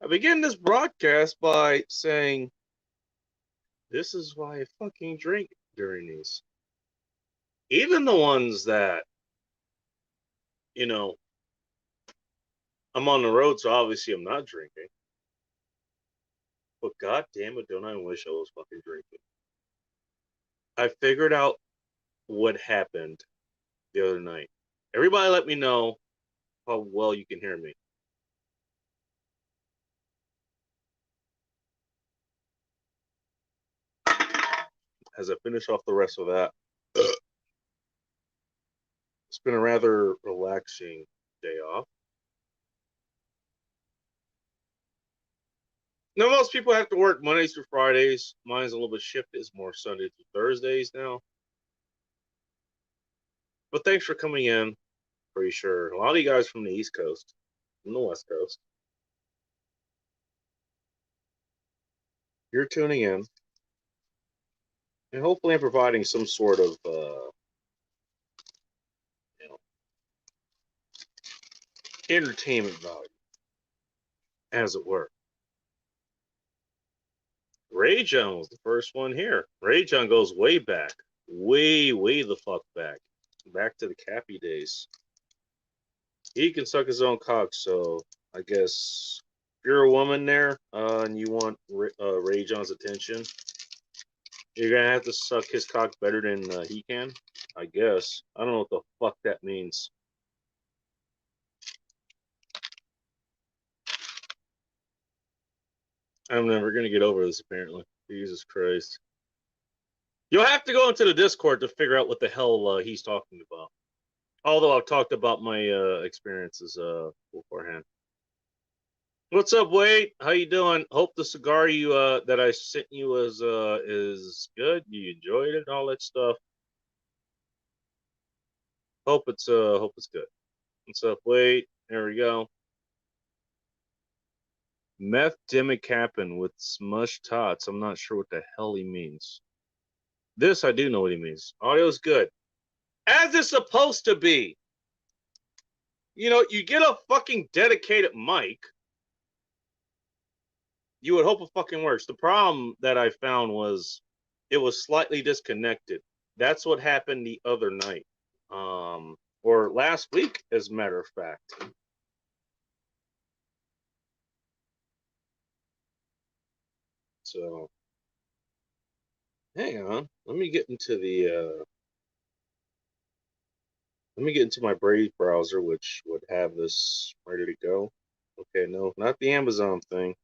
I begin this broadcast by saying, this is why I fucking drink during these. Even the ones that, you know, I'm on the road, so obviously I'm not drinking. But god damn it, don't I wish I was fucking drinking. I figured out what happened the other night. Everybody let me know how well you can hear me. As I finish off the rest of that, it's been a rather relaxing day off. Now, most people have to work Mondays through Fridays. Mine's a little bit shifted. It's more Sunday through Thursdays now. But thanks for coming in. Pretty sure a lot of you guys from the East Coast, from the West Coast, you're tuning in. And hopefully I'm providing some sort of, you know, entertainment value, as it were. Ray John was the first one here. Ray John goes way back. Way the fuck back. Back to the Cappy days. He can suck his own cock, so I guess if you're a woman there and you want Ray John's attention, you're gonna have to suck his cock better than he can. I guess. I don't know what the fuck that means. I'm never gonna get over this. Apparently, Jesus Christ. You'll have to go into the Discord to figure out what the hell he's talking about. Although I've talked about my experiences beforehand. What's up, Wade? How you doing? Hope the cigar you that I sent you is good. You enjoyed it, all that stuff. Hope it's good. What's up, Wade? There we go. Meth Demicappin with smush tots. I'm not sure what the hell he means. This I do know what he means. Audio's good. As it's supposed to be. You know, you get a fucking dedicated mic, you would hope it fucking works. The problem that I found was it was slightly disconnected. That's what happened the other night. Or last week, as a matter of fact. So hang on. Let me get into my Brave browser, which would have this ready to go. Okay, no, not the Amazon thing.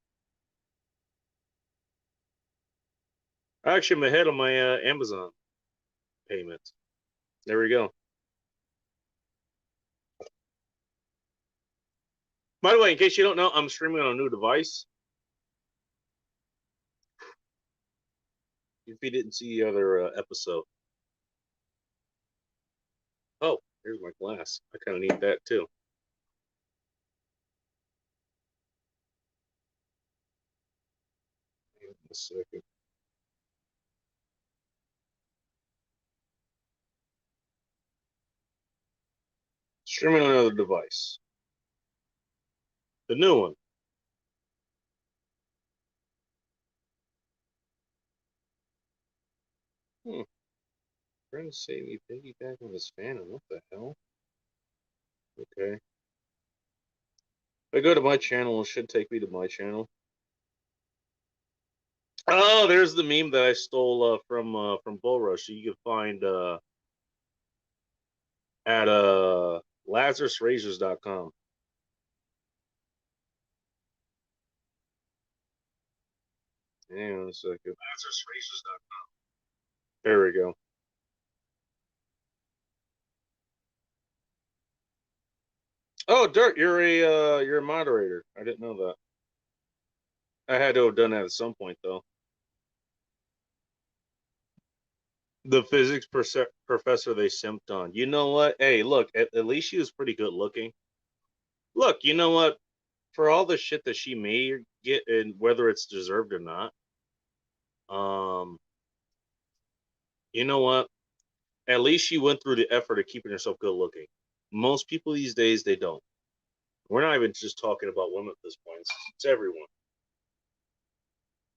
Actually, I'm ahead on my Amazon payment. There we go. By the way, in case you don't know, I'm streaming on a new device. If you didn't see the other episode. Oh, here's my glass. I kind of need that too. A second. Streaming on another device. The new one. Trying to save me piggyback on this Phantom. What the hell? Okay. If I go to my channel, it should take me to my channel. Oh, there's the meme that I stole from Bull Rush. You can find at LazarusRazors.com. Hang on a second. LazarusRazors.com. There we go. Oh, Dirt, you're a moderator. I didn't know that. I had to have done that at some point though. The physics professor they simped on. You know what? Hey, look, at least she was pretty good looking. Look, you know what? For all the shit that she may get, and whether it's deserved or not, um, you know what? At least she went through the effort of keeping herself good looking. Most people these days they don't. We're not even just talking about women at this point. It's everyone.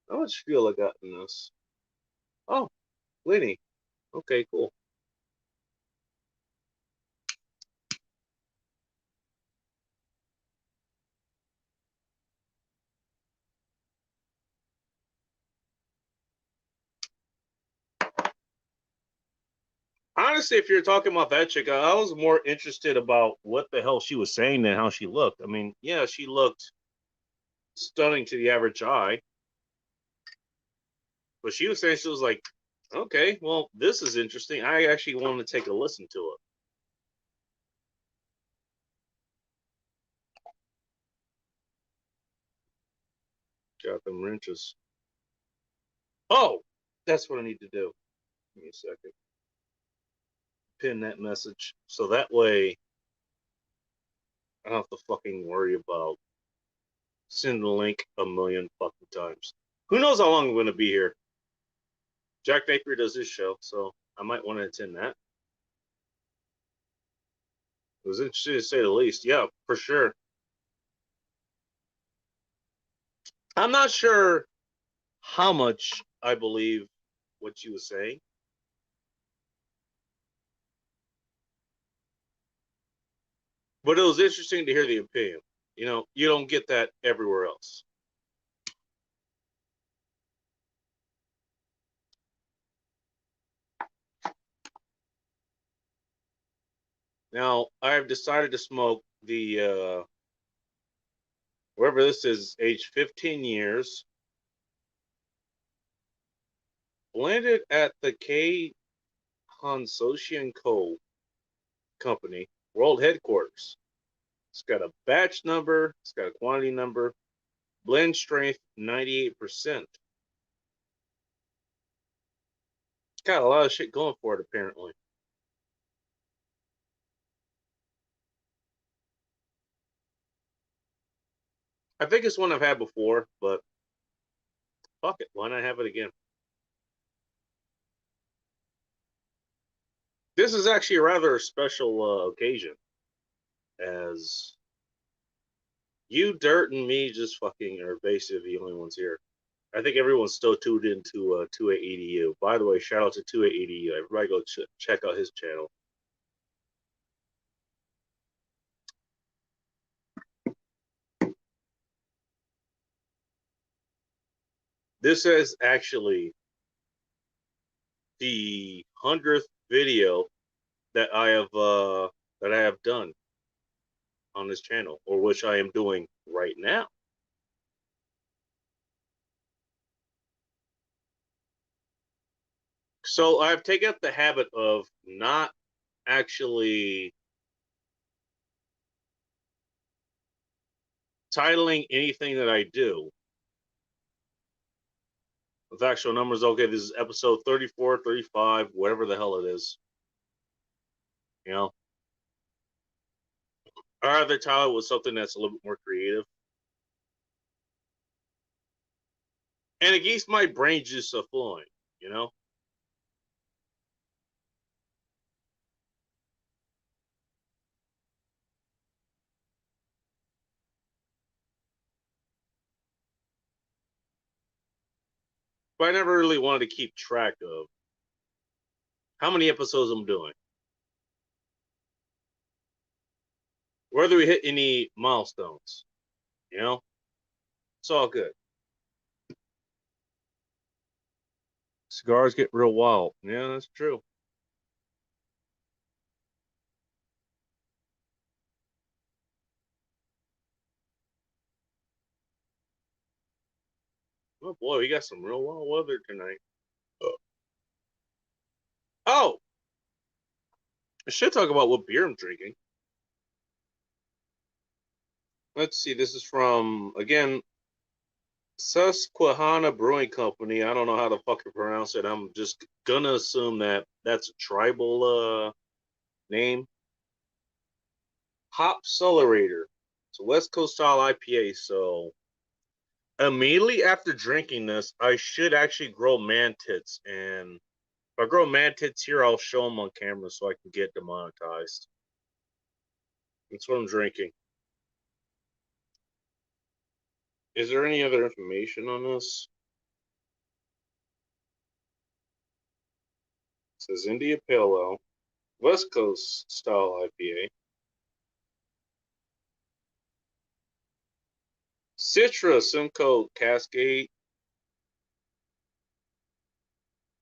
How much fuel I got in this? Oh, plenty. Okay, cool. Honestly, if you're talking about that chick, I was more interested about what the hell she was saying than how she looked. I mean, yeah, she looked stunning to the average eye, but she was saying she was like, okay, well, this is interesting. I actually wanted to take a listen to it. Got them wrenches. Oh, that's what I need to do. Give me a second. Pin that message so that way I don't have to fucking worry about sending the link a million fucking times. Who knows how long I'm going to be here? Jack Napier does his show, so I might want to attend that. It was interesting to say the least. Yeah, for sure. I'm not sure how much I believe what she was saying, but it was interesting to hear the opinion. You know, you don't get that everywhere else. Now, I've decided to smoke the wherever this is, age 15 years, blended at the K Consocian Co. Company World Headquarters. It's got a batch number, it's got a quantity number, blend strength 98%. It's got a lot of shit going for it, apparently. I think it's one I've had before, but fuck it, why not have it again? This is actually a rather special occasion, as you, Dirt, and me just fucking are basically the only ones here. I think everyone's still tuned into 28EDU. By the way, shout out to 28EDU. Everybody go check out his channel. This is actually the 100th video that I have done on this channel, or which I am doing right now. So I've taken up the habit of not actually titling anything that I do with actual numbers. Okay, this is episode 34, 35, whatever the hell it is. You know, I rather title it with something that's a little bit more creative. And it keeps my brain juice flowing, you know? But I never really wanted to keep track of how many episodes I'm doing. Whether we hit any milestones, you know? It's all good. Cigars get real wild. Yeah, that's true. Oh boy, we got some real wild weather tonight. Oh, I should talk about what beer I'm drinking. Let's see. This is from, again, Susquehanna Brewing Company. I don't know how to fucking pronounce it. I'm just gonna assume that that's a tribal name. Hop Accelerator. It's a West Coast style IPA. So immediately after drinking this, I should actually grow man tits. And if I grow man tits here, I'll show them on camera so I can get demonetized. That's what I'm drinking. Is there any other information on this? It says India Pale Ale, West Coast style IPA. Citra, Simcoe, Cascade,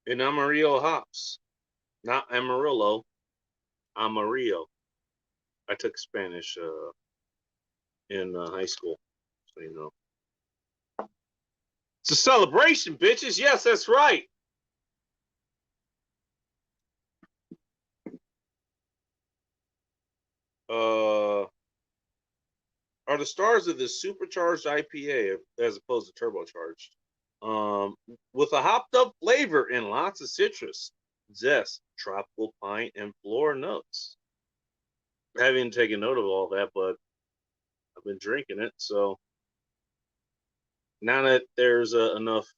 and Amarillo hops. Not Amarillo, Amarillo. I took Spanish in high school, so you know. It's a celebration, bitches. Yes, that's right. Are the stars of this supercharged IPA as opposed to turbocharged? Um, with a hopped up flavor and lots of citrus, zest, tropical pine, and floral notes. I haven't taken note of all that, but I've been drinking it, so now that there's enough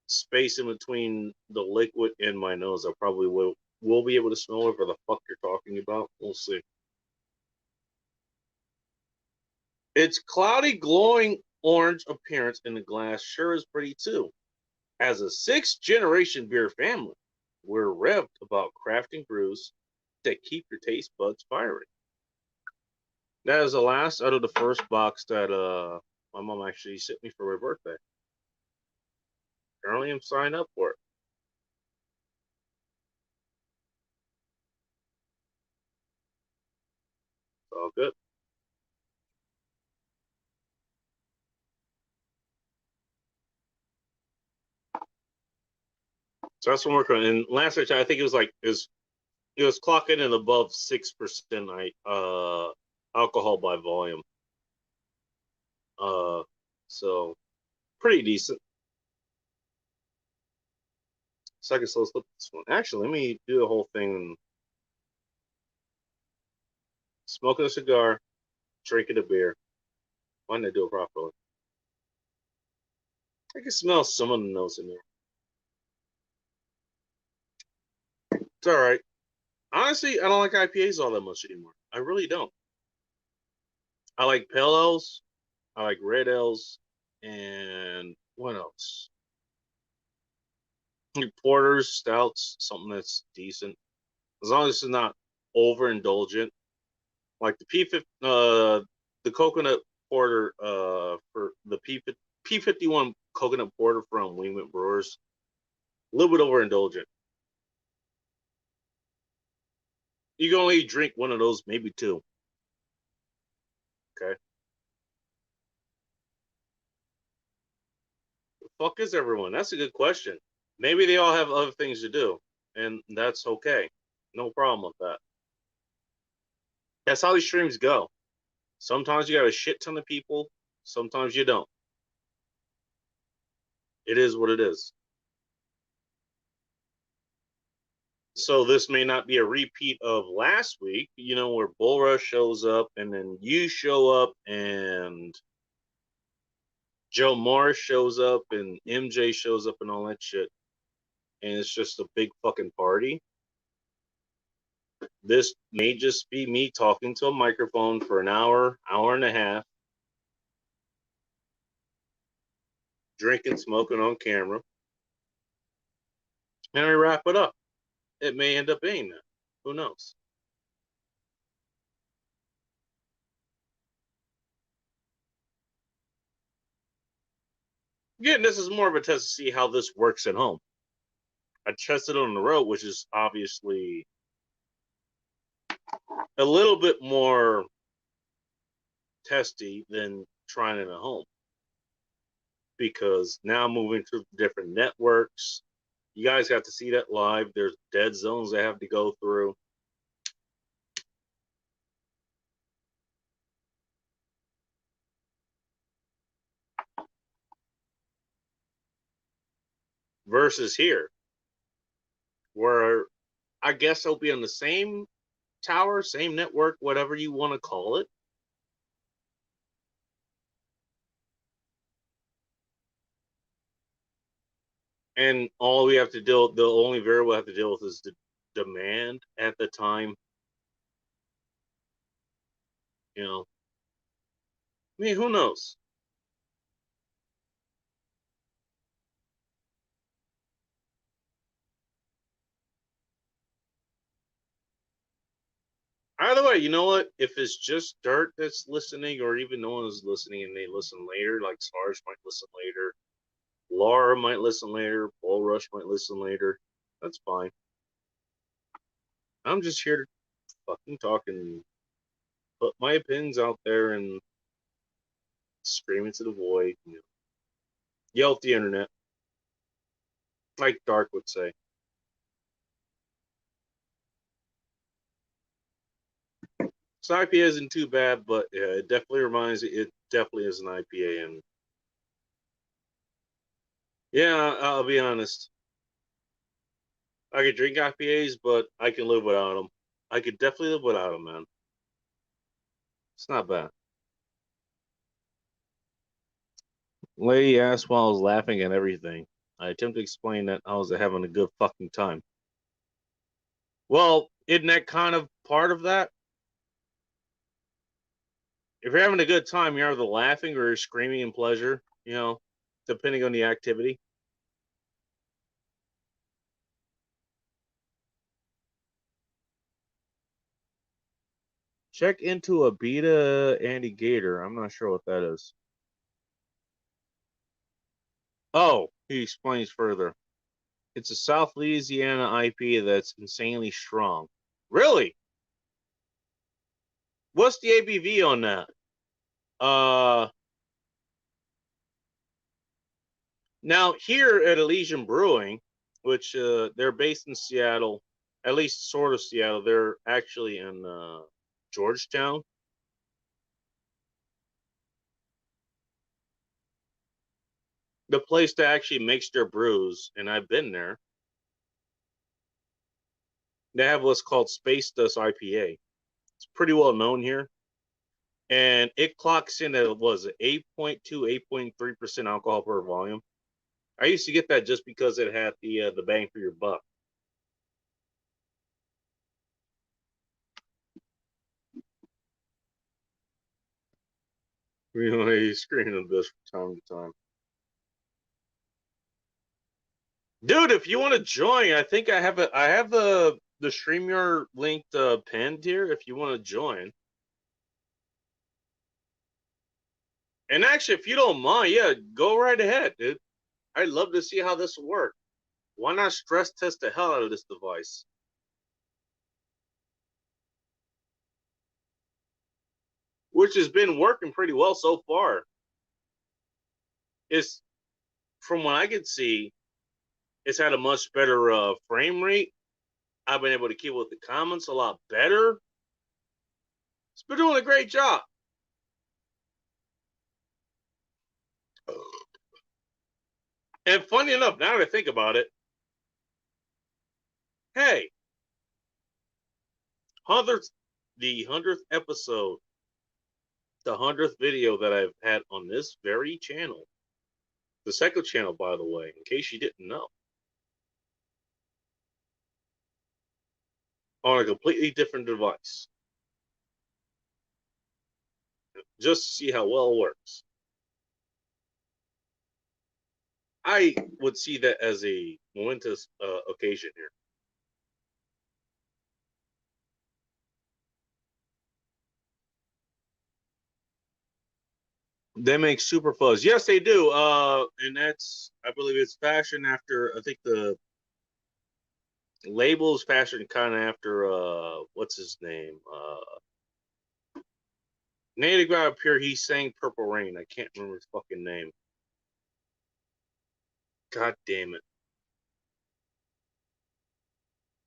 space in between the liquid and my nose, I probably will be able to smell whatever the fuck you're talking about. We'll see. Its cloudy, glowing orange appearance in the glass sure is pretty too. As a sixth generation beer family, we're revved about crafting brews that keep your taste buds firing. That is the last out of the first box that my mom actually sent me for my birthday. Apparently I'm signed up for it. It's all good. So that's what I'm working on. And last I checked, I think it was like it was clocking in above 6% alcohol by volume. Uh so pretty decent. Second, so let's look at this one. Actually, let me do the whole thing. Smoking a cigar, drinking a beer. Why didn't I do it properly? I can smell some of the notes in there. It's all right. Honestly, I don't like IPAs all that much anymore. I really don't. I like pale ales, I like red ales, and what else? Porters, stouts, something that's decent. As long as it's not overindulgent. Like the the coconut porter for the P51 coconut porter from Wingman Brewers, a little bit overindulgent. You can only drink one of those, maybe two. Okay. The fuck is everyone? That's a good question. Maybe they all have other things to do, and that's okay. No problem with that. That's how these streams go. Sometimes you got a shit ton of people, sometimes you don't. It is what it is. So this may not be a repeat of last week, you know, where Bull Rush shows up and then you show up and Joe Morris shows up and MJ shows up and all that shit. And it's just a big fucking party. This may just be me talking to a microphone for an hour, hour and a half, drinking, smoking on camera, and we wrap it up. It may end up being that. Who knows? Again, this is more of a test to see how this works at home. I tested it on the road, which is obviously a little bit more testy than trying it at home because now moving to different networks, you guys got to see that live. There's dead zones they have to go through. Versus here, where I guess they'll be on the same tower, same network, whatever you want to call it. And all we have to deal, the only variable we have to deal with is the demand at the time. You know, I mean, who knows? Either way, you know what? If it's just Dirt that's listening, or even no one is listening and they listen later, like Sarge might listen later, Laura might listen later, Bull Rush might listen later, that's fine. I'm just here to fucking talk and put my opinions out there and scream into the void, yell at the internet, like Dark would say. So IPA isn't too bad, but it definitely reminds it definitely is an IPA. And yeah, I'll be honest. I could drink IPAs, but I can live without them. I could definitely live without them, man. It's not bad. Lady asked while I was laughing at everything. I attempted to explain that I was having a good fucking time. Well, isn't that kind of part of that? If you're having a good time, you're either laughing or you're screaming in pleasure, depending on the activity. Check into a beta anti-gator. I'm not sure what that is. Oh, he explains further. It's a South Louisiana IPA that's insanely strong. Really? What's the ABV on that? Now here at Elysian Brewing, which they're based in Seattle, at least sort of Seattle. They're actually in Georgetown. The place that actually makes their brews, and I've been there. They have what's called Space Dust IPA. It's pretty well known here, and it clocks in at was 8.2, 8.3% alcohol per volume. I used to get that just because it had the bang for your buck. He's screaming this from time to time. Dude, if you want to join, I think I have the StreamYard linked pinned here if you want to join. And actually, if you don't mind, yeah, go right ahead, dude. I'd love to see how this will work. Why not stress test the hell out of this device? Which has been working pretty well so far. It's from what I can see, it's had a much better frame rate. I've been able to keep with the comments a lot better. It's been doing a great job. And funny enough, now that I think about it, hey, 100th, the 100th episode, the 100th video that I've had on this very channel, the second channel, by the way, in case you didn't know, on a completely different device, just to see how well it works. I would see that as a momentous occasion here. They make super fuzz. Yes, they do. And that's, I believe, it's fashioned after. I think the label is fashioned kind of after. What's his name? Native guy up here. He sang "Purple Rain." I can't remember his fucking name. God damn it.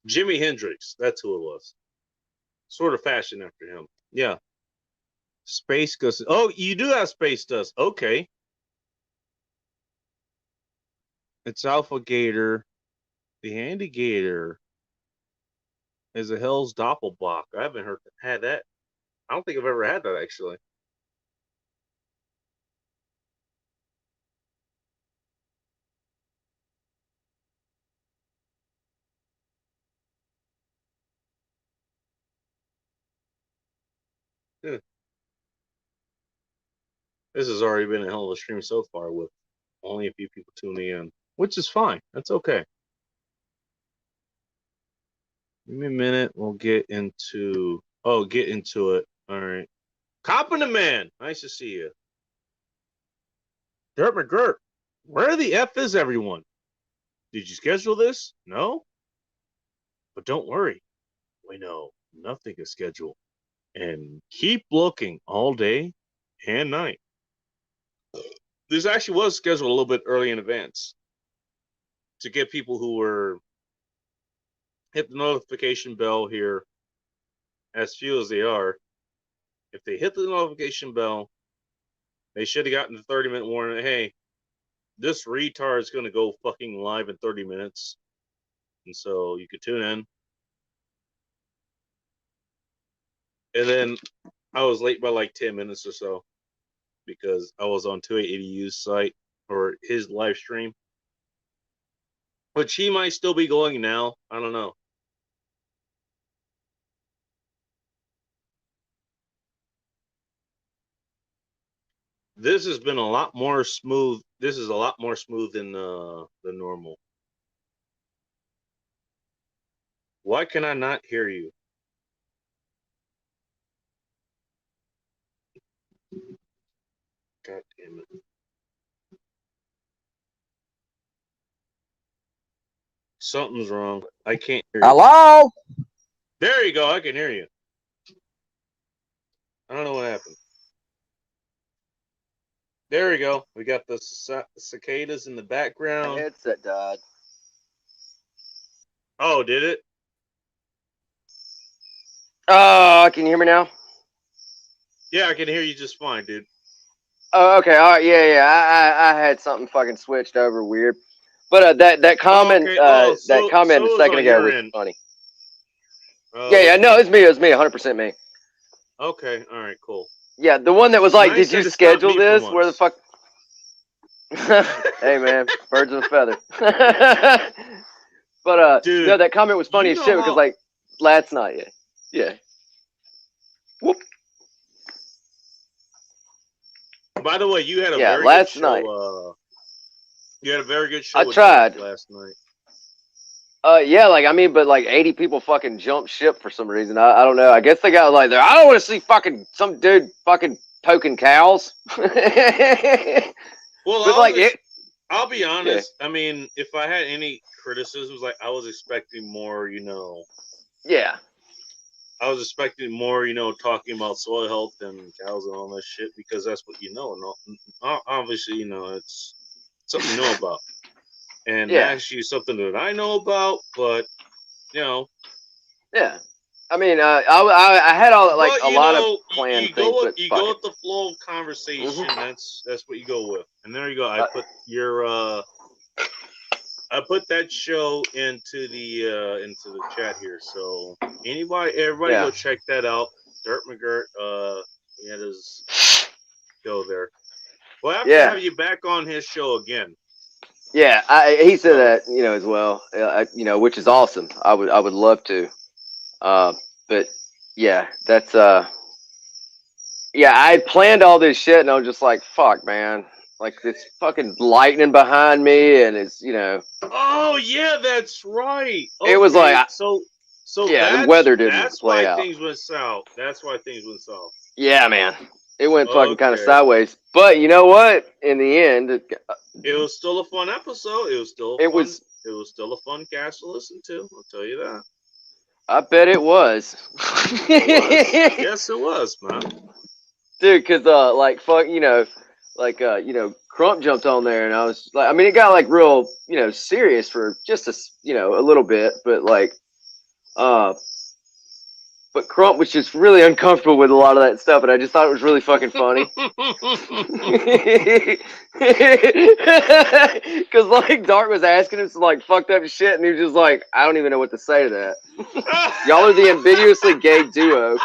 Jimi Hendrix. That's who it was. Sort of fashioned after him. Yeah. Space Ghost. Oh, you do have Space Dust. Okay. It's Alpha Gator. The Handy Gator is a Hell's Doppelbock. I haven't had that. I don't think I've ever had that actually. Yeah. This has already been a hell of a stream so far with only a few people tuning in, which is fine. That's okay. Give me a minute. We'll get into Oh, get into it. All right. Cop and the man. Nice to see you. Dirt McGirt. Where the F is everyone? Did you schedule this? No? But don't worry. We know nothing is scheduled. And keep looking all day and night. This actually was scheduled a little bit early in advance to get people who were hit the notification bell here, as few as they are. If they hit the notification bell, they should have gotten the 30-minute warning. Hey, this retard is going to go fucking live in 30 minutes. And so you could tune in. And then I was late by like 10 minutes or so because I was on 280U's site or his live stream, which he might still be going now. I don't know. This has been a lot more smooth. This is a lot more smooth than normal. Why can I not hear you? God damn it. Something's wrong. I can't hear you. Hello? There you go. I can hear you. I don't know what happened. There we go. We got the cicadas in the My background. headset died. Oh, did it? Oh, can you hear me now? Yeah, I can hear you just fine, dude. Oh, okay. All right. Yeah. I had something fucking switched over weird. But that comment, okay. Oh, that comment so a it was second on ago your was end. funny. Oh, Yeah. No, okay. it's me. It was me. 100% me. Okay. All right. Cool. Yeah, the one that was like, Nice did you that it's not schedule me for this? Where the once. fuck? Hey, man, birds of a feather. But Dude, no, that comment was funny you as know shit because how? like last night, yeah. Whoop. By the way, you had a Yeah, very good last night. show. You had a very good I show with Dark tried. last night. Yeah, like I mean, but like 80 people fucking jumped ship for some reason. I don't know. I guess they got like there. I don't want to see fucking some dude fucking poking cows. Well, But like it, I'll be yeah, honest. I mean, if I had any criticisms, like I was expecting more, yeah, I was expecting more, talking about soil health and cows and all that shit because that's what you know. And obviously, it's something you know about, and yeah, actually something that I know about. But you know, yeah. I mean, I had all like but a you lot of know, planned you go things, with but fuck it. the flow of conversation. Mm-hmm. That's what you go with. And there you go. Uh, I put that show into the chat here. So everybody yeah, go check that out. Dirt McGirt, he had his show there. We'll have to yeah, have you back on his show again. yeah. He said So that as well. Which is awesome. I would love to. Uh, but yeah, that's yeah. I had planned all this shit, and I was just like, fuck, man. Like this fucking lightning behind me, and it's oh yeah, that's right. it was like, Okay, so yeah, the weather didn't that's play why out. things went south. That's why things went south. Yeah, man, it went fucking kind of Okay. sideways. But you know what? In the end, It was still a fun episode. it was. It was still a fun cast to listen to. I'll tell you that. I bet it was. It was. Yes, it was, man. Dude, because like fuck, like Crump jumped on there, and I was like, I mean, it got like real, serious for just a little bit, but like, uh, but Crump was just really uncomfortable with a lot of that stuff, and I just thought it was really fucking funny. Because like Dark was asking him some like fucked up shit, and he was just like, I don't even know what to say to that. Y'all are the ambiguously gay duo.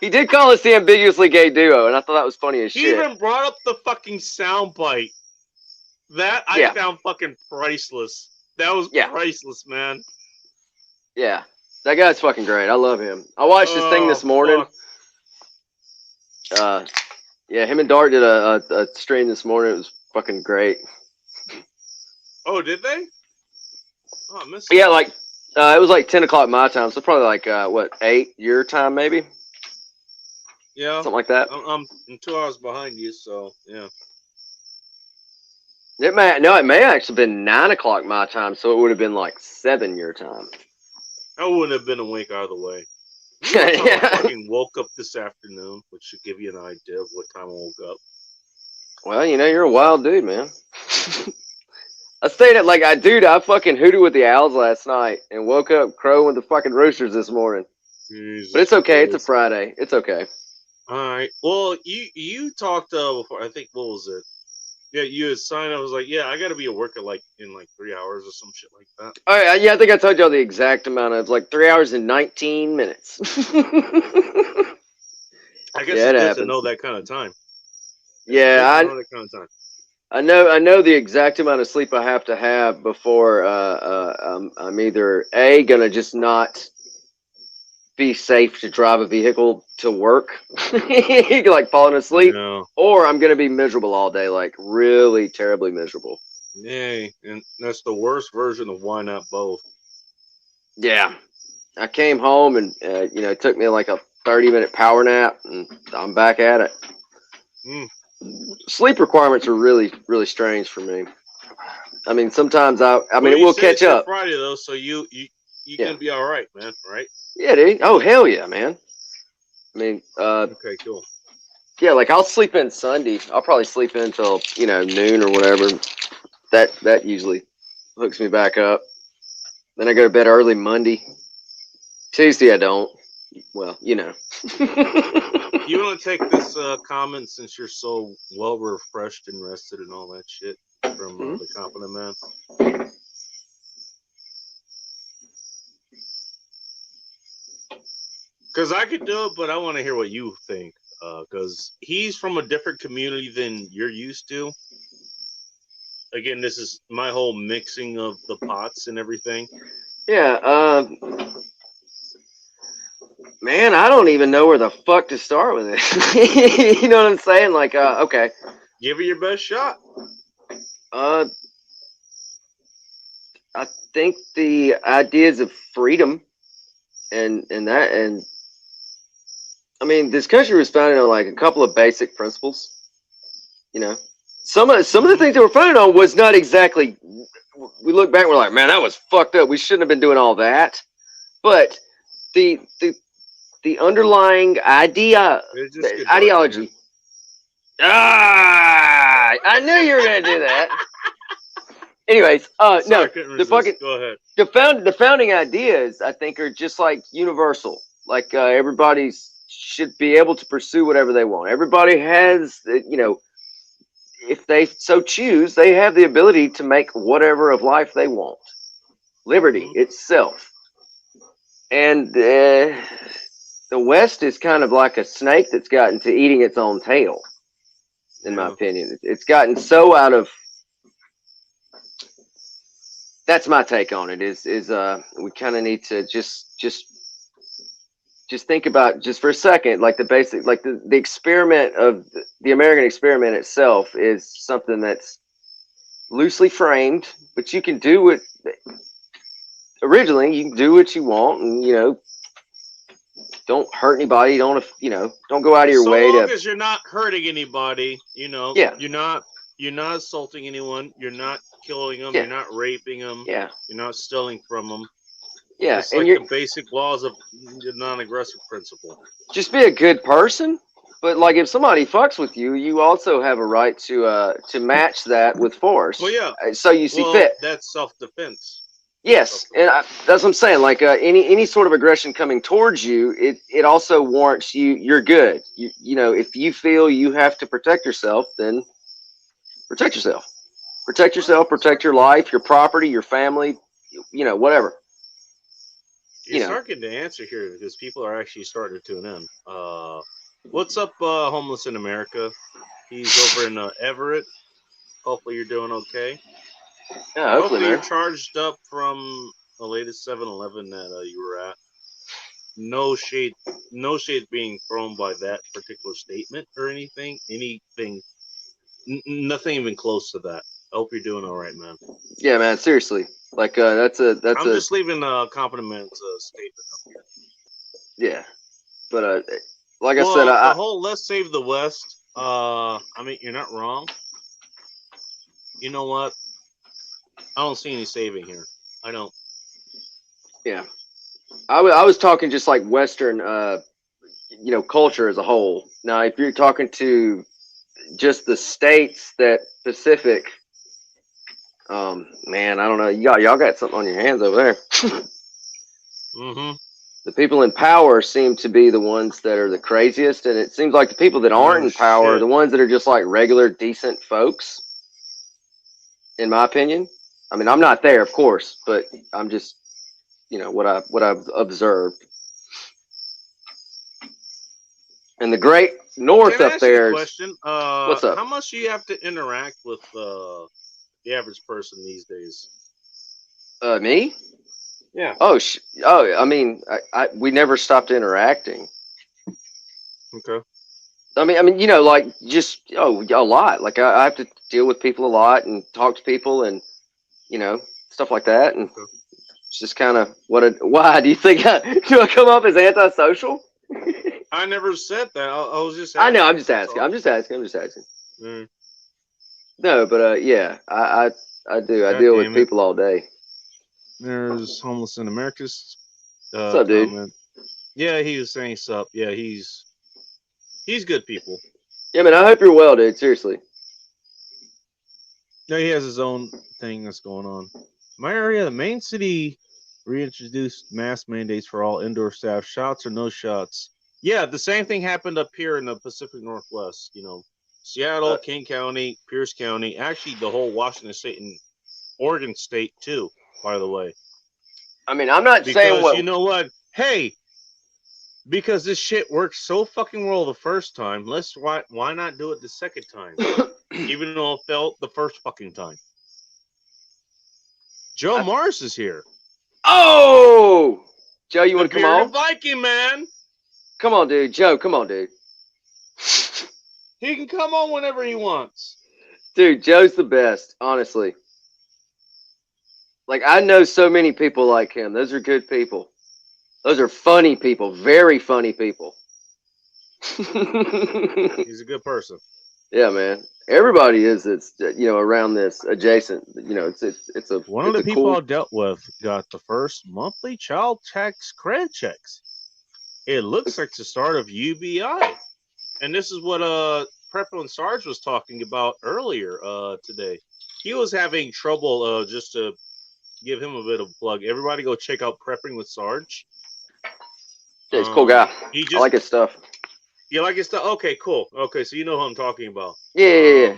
He did call us the ambiguously gay duo, and I thought that was funny as He shit. even brought up the fucking soundbite. That I Yeah. found fucking priceless. That was priceless, man. Yeah. That guy's fucking great. I love him. I watched his thing this morning. Fuck. Yeah, him and Dart did a stream this morning. It was fucking great. Oh, did they? Oh, I missed Yeah, it. like it was like 10 o'clock my time, so probably like 8 your time maybe. Yeah, something like that. I'm 2 hours behind you, so yeah. It may actually been 9 o'clock my time, so it would have been like 7 your time. I wouldn't have been awake either way. You know what time I Yeah. fucking woke up this afternoon, which should give you an idea of what time I woke up. Well, you're a wild dude, man. I stayed at dude, I fucking hooted with the owls last night and woke up crowing with the fucking roosters this morning. But Jesus it's okay. It's a Christ. Friday. It's okay. All right. Well, you talked before. I think what was it? Yeah, you had signed. I was like, yeah, I got to be at work at in 3 hours or some shit like that. All right. Yeah, I think I told y'all the exact amount of like 3 hours and 19 minutes. I guess Yeah, it's it good to happens. know that kind of time. It's Yeah, good to know that kind of time. I know the exact amount of sleep I have to have before I'm either A, gonna just not be safe to drive a vehicle to work, like falling asleep, Yeah. or I'm gonna be miserable all day, like really terribly miserable. Yay. And that's the worst version of why not both. Yeah, I came home and it took me like a 30-minute power nap, and I'm back at it. Mm. Sleep requirements are really really strange for me. I mean, sometimes I mean Well, it you will said catch it's your up. Friday though, so you Yeah, gonna be all right, man. Right? yeah, dude. Oh hell yeah, man. I mean, Okay, cool. yeah, like I'll sleep in Sunday. I'll probably sleep in until noon or whatever. That usually hooks me back up. Then I go to bed early Monday. Tuesday I don't. Well, You want to take this comment since you're so well refreshed and rested and all that shit from Mhm. the Confident Man? Because I could do it, but I want to hear what you think. Because he's from a different community than you're used to. Again, this is my whole mixing of the pots and everything. Yeah. Man, I don't even know where the fuck to start with it. You know what I'm saying? Like, okay. Give it your best shot. Uh, I think the ideas of freedom and I mean, this country was founded on like a couple of basic principles. You know, some of the Mm-hmm. things that were founded on was not exactly. We look back, and we're like, man, that was fucked up. We shouldn't have been doing all that. But the the the underlying It just get dark in here. ideology. Ah, I knew you were gonna do that. Anyways, Sorry, I no, couldn't the resist. fucking Go ahead. the founding ideas, I think, are just like universal. Like everybody should be able to pursue whatever they want. Everybody has, if they so choose, they have the ability to make whatever of life they want. Liberty Mm-hmm. itself. And the West is kind of like a snake that's gotten to eating its own tail, in my Yeah. opinion. It's gotten so out of. That's my take on it. Is we kind of need to just think about just for a second, like the basic, like the experiment of the American experiment itself is something that's loosely framed, but you can do it. Originally, you can do what you want, and don't hurt anybody. Don't go out of your So way long to. as you're not hurting anybody, Yeah, you're not assaulting anyone, you're not killing them, yeah, you're not raping them, yeah, you're not stealing from them. yeah, Just and like you're the basic laws of the non-aggressive principle. just be a good person. But like, if somebody fucks with you, you also have a right to match that with Well, force, yeah. so you see Well, fit. that's self-defense. That's Yes, and self-defense. that's what I'm saying. Like any sort of aggression coming towards you, it also warrants you. You're good. If you feel you have to protect yourself, then protect yourself. Protect Right. yourself. Protect your life, your property, your family. Whatever. You're You know. starting to answer here because people are actually starting to tune in. What's up, homeless in America? He's over in Everett. Hopefully you're doing okay. Yeah. Hopefully, Hopefully you're man. charged up from the latest 7-Eleven that you were at. No shade, no shade being thrown by that particular statement or anything. Nothing even close to that. I hope you're doing all right, man. Yeah, man. Seriously. Like that's I'm a just leaving Competent Man's statement up here. yeah. But like I said, Well, the whole "Let's Save the West." I mean, you're not wrong. You know what? I don't see any saving here. I don't. yeah, I was talking just like Western, culture as a whole. Now, if you're talking to just the states that Pacific, man, I don't know. Y'all got something on your hands over there. Mm-hmm. The people in power seem to be the ones that are the craziest, and it seems like the people that aren't Oh in power are shit. the ones that are just like regular, decent folks. In my opinion, I mean, I'm not there, of course, but I'm just, what I've observed. And the great north Can I up ask you a there is question? what's up? How much do you have to interact with the average person these days? Me? Yeah. I mean, we never stopped interacting. Okay. I mean, like just a lot. Like I have to deal with people a lot and talk to people and stuff like that. And Okay. it's just kind of why do you think do I come up as antisocial? I never said that. I was just I know. I'm asking. just That's asking. all. I'm just asking. I'm just asking. Mm, No, but yeah, I do. I God deal with damn it. people all day. There's homeless in America's What's up, dude? comment. Yeah, he was saying sup. Yeah, he's good people. Yeah, man. I hope you're well, dude. Seriously. Yeah, he has his own thing that's going on. My area, the main city, reintroduced mask mandates for all indoor staff. Shots or no shots. Yeah, the same thing happened up here in the Pacific Northwest. Uh, Seattle, King County, Pierce County, actually the whole Washington State and Oregon State too. By the way, I mean, I'm not saying because you what. know what? Hey, because this shit worked so fucking well the first time. Why not do it the second time? Even though it failed the first fucking time. Joe I, Morris is here. oh, Joe, you The want to come bearded on? Viking man. Come on, dude. Joe, come on, dude. He can come on whenever he wants. Dude, Joe's the best, honestly. Like I know so many people like him. Those are good people. Those are funny people. Very funny people. He's a good person. Yeah, man. Everybody is. It's around this adjacent. One of it's the a people cool. I dealt with got the first monthly child tax credit checks. It looks like the start of UBI. And this is what Preppo and Sarge was talking about earlier today. He was having trouble, just to give him a bit of a plug. Everybody go check out Prepping with Sarge. Yeah, he's a cool guy. He I just like his stuff. You like his stuff? Okay, cool. Okay, so you know who I'm talking about. Yeah, yeah, yeah.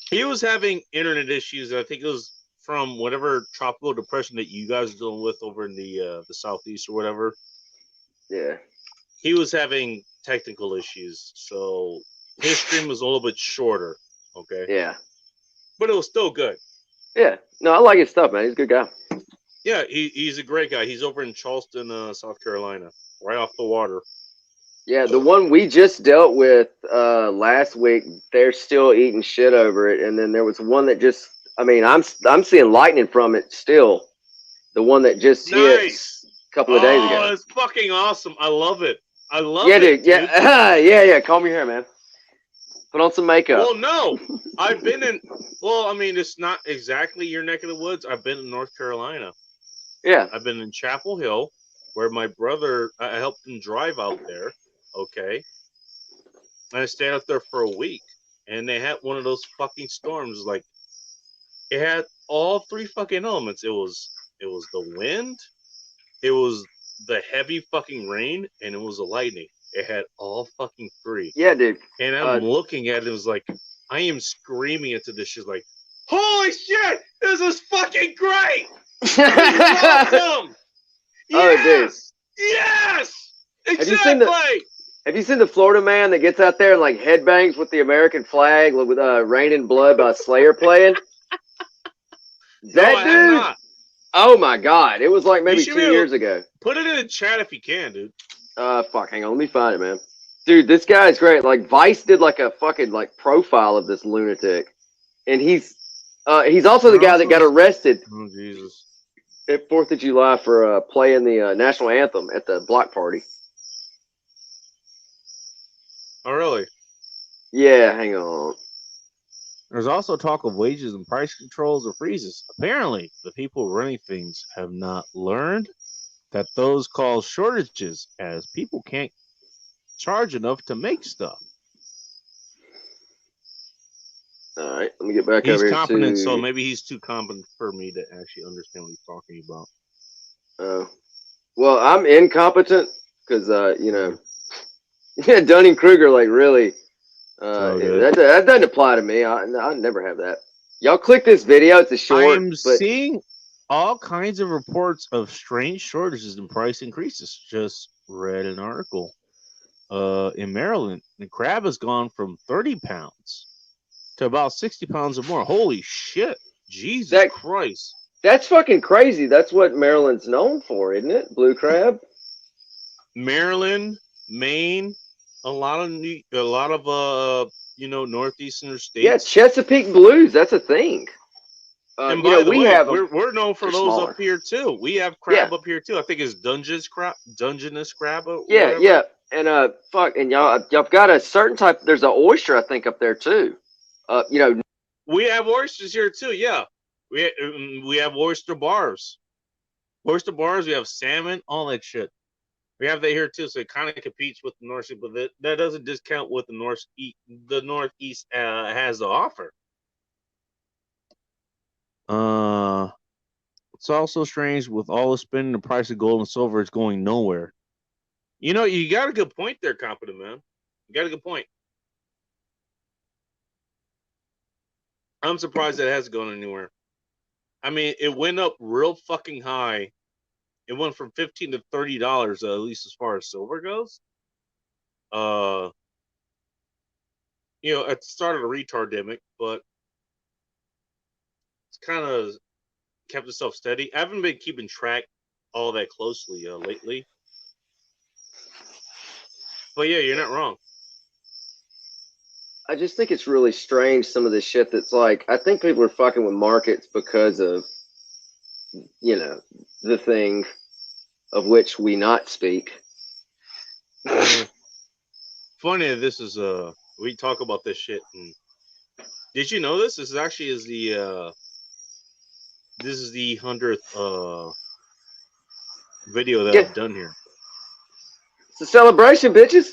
He was having internet issues. I think it was from whatever tropical depression that you guys are dealing with over in the southeast or whatever. Yeah. He was having technical issues, so his stream was a little bit shorter. Okay, Yeah. but it was still good. Yeah. No, I like his stuff, man. He's a good guy. Yeah, he's a great guy. He's over in Charleston, South Carolina, right off the water. Yeah, the one we just dealt with last week, they're still eating shit over it, and then there was one that just. I mean, I'm seeing lightning from it still. The one that just hit Nice. a couple of days Oh, ago. it's fucking awesome. I love it. I love Yeah, it, dude. dude. Yeah, yeah. Comb your hair, man. Put on some makeup. Well, no, I've been in. Well, I mean, it's not exactly your neck of the woods. I've been in North Carolina. Yeah. I've been in Chapel Hill, where my brother, I helped him drive out there. Okay, and I stayed out there for a week, and they had one of those fucking storms. Like it had all three fucking elements. It was the wind, it was the heavy fucking rain, and it was the lightning. It had all fucking three. Yeah, dude. And I'm looking at it, it was like, I am screaming into this shit like, holy shit, this is fucking great! This is awesome! Oh, dude. Yes! Yes! Have you seen the Exactly! Have you seen the Florida man that gets out there and like headbangs with the American flag with "Rain in Blood" by Slayer playing? No, That I have dude. not. Oh my God! It was like You maybe should be 2 years able to ago. put it in the chat if you can, dude. Fuck. Hang on. Let me find it, man. Dude, this guy is great. Like Vice did like a fucking like profile of this lunatic, and he's also the They're guy that also got arrested oh Jesus. at 4th of July for playing the national anthem at the block party. Oh, really? Yeah, hang on. There's also talk of wages and price controls or freezes. Apparently, the people running things have not learned that those cause shortages as people can't charge enough to make stuff. All right, let me get back He's over here competent, so to. maybe he's too competent for me to actually understand what he's talking about. Well, I'm incompetent because Mm, yeah, Dunning Kruger, like really, it's all good. that doesn't apply to me. I never have that. Y'all click this video. It's a I short, am but seeing all kinds of reports of strange shortages and price increases. Just read an article. In Maryland, the crab has gone from 30 pounds to about 60 pounds or more. Holy shit. Jesus that Christ. that's fucking crazy. That's what Maryland's known for, isn't it? Blue crab. Maryland, Maine, a lot of northeastern Yeah, states. Chesapeake Blues. That's a thing. And by the We way, have them. we're known for They're those up smaller. here too. We have Yeah, crab up here too. I think it's Dungeness crab or yeah, whatever. yeah. And fuck, and y'all got a certain type. There's an oyster, I think, up there too. You know, We have oysters here too. Yeah, we have oyster bars. Oyster bars. We have salmon, all that shit. We have that here too, so it kind of competes with the North Sea, but that doesn't discount what the Northeast has to offer. Uh, it's also strange with all the spending, the price of gold and silver is going nowhere. You know, you got a good point there, competent man. You got a good point. I'm surprised that it hasn't gone anywhere. I mean, it went up real fucking high. It went from $15 to $30, at least as far as silver goes. Uh, at the start of the retardemic, but it's kind of kept itself steady. I haven't been keeping track all that closely lately, but yeah, you're not wrong. I just think it's really strange some of the shit that's like. I think people are fucking with markets because of the thing of which we not speak. Yeah. Funny, this is we talk about this shit, and did you know this? This is the 100th video that Yeah, I've done here. it's a celebration, bitches.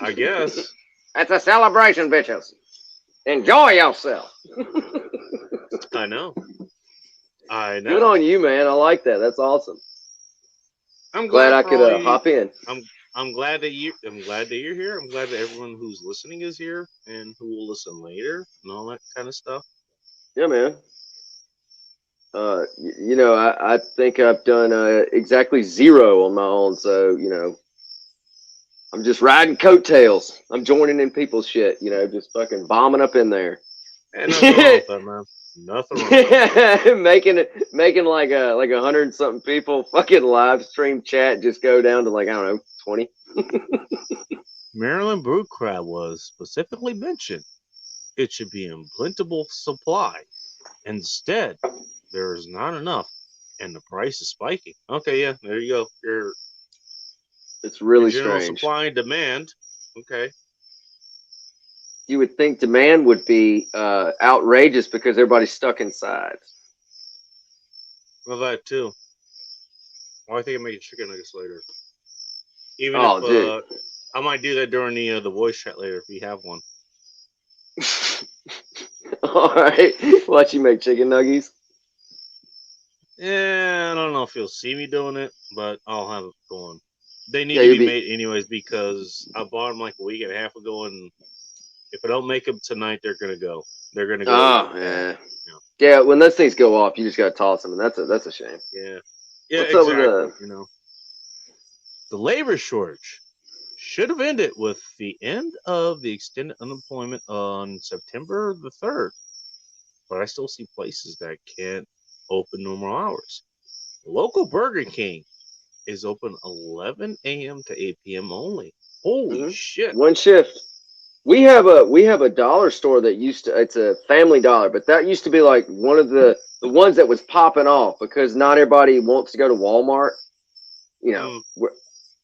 I guess. It's a celebration, bitches. Enjoy yourself. I know. I Good know. on you, man. I like that. That's awesome. I'm Glad glad I for could all you. hop in. I'm glad that you're here. I'm glad that everyone who's listening is here and who will listen later and all that kind of stuff. Yeah, man. I think I've done exactly 0 on my own, so I'm just riding coattails. I'm joining in people's shit, just fucking bombing up in there. And nothing wrong with that, man. Nothing wrong with that. making like 100 and something people fucking live stream chat just go down to like I don't know 20. Maryland brood crab was specifically mentioned. It should be in plentiful supply. Instead, there is not enough, and the price is spiking. Okay, yeah, there you go. It's Your really general strange. supply and demand. Okay, You would think demand would be outrageous because everybody's stuck inside. well that too. Well, I think I'm making chicken nuggets later. Even if Oh, dude. I might do that during the voice chat later if you have one. All right. Watch you make chicken nuggets. Yeah, I don't know if you'll see me doing it, but I'll have it going. They need Yeah, to you'd be be. made anyways because I bought them like a week and a half ago, and if I don't make them tonight, they're gonna go. They're gonna go Oh, bad. yeah. Yeah, when those things go off, you just gotta toss them, and that's a shame. Yeah, yeah, What's up with exactly. The labor shortage should have ended with the end of the extended unemployment on September the 3rd, but I still see places that can't open normal hours. Local Burger King is open 11 a.m. to 8 p.m. only. Holy shit. One shift? We have a dollar store that used to. It's a Family Dollar, but that used to be like one of the ones that was popping off because not everybody wants to go to Walmart. You know, Mm,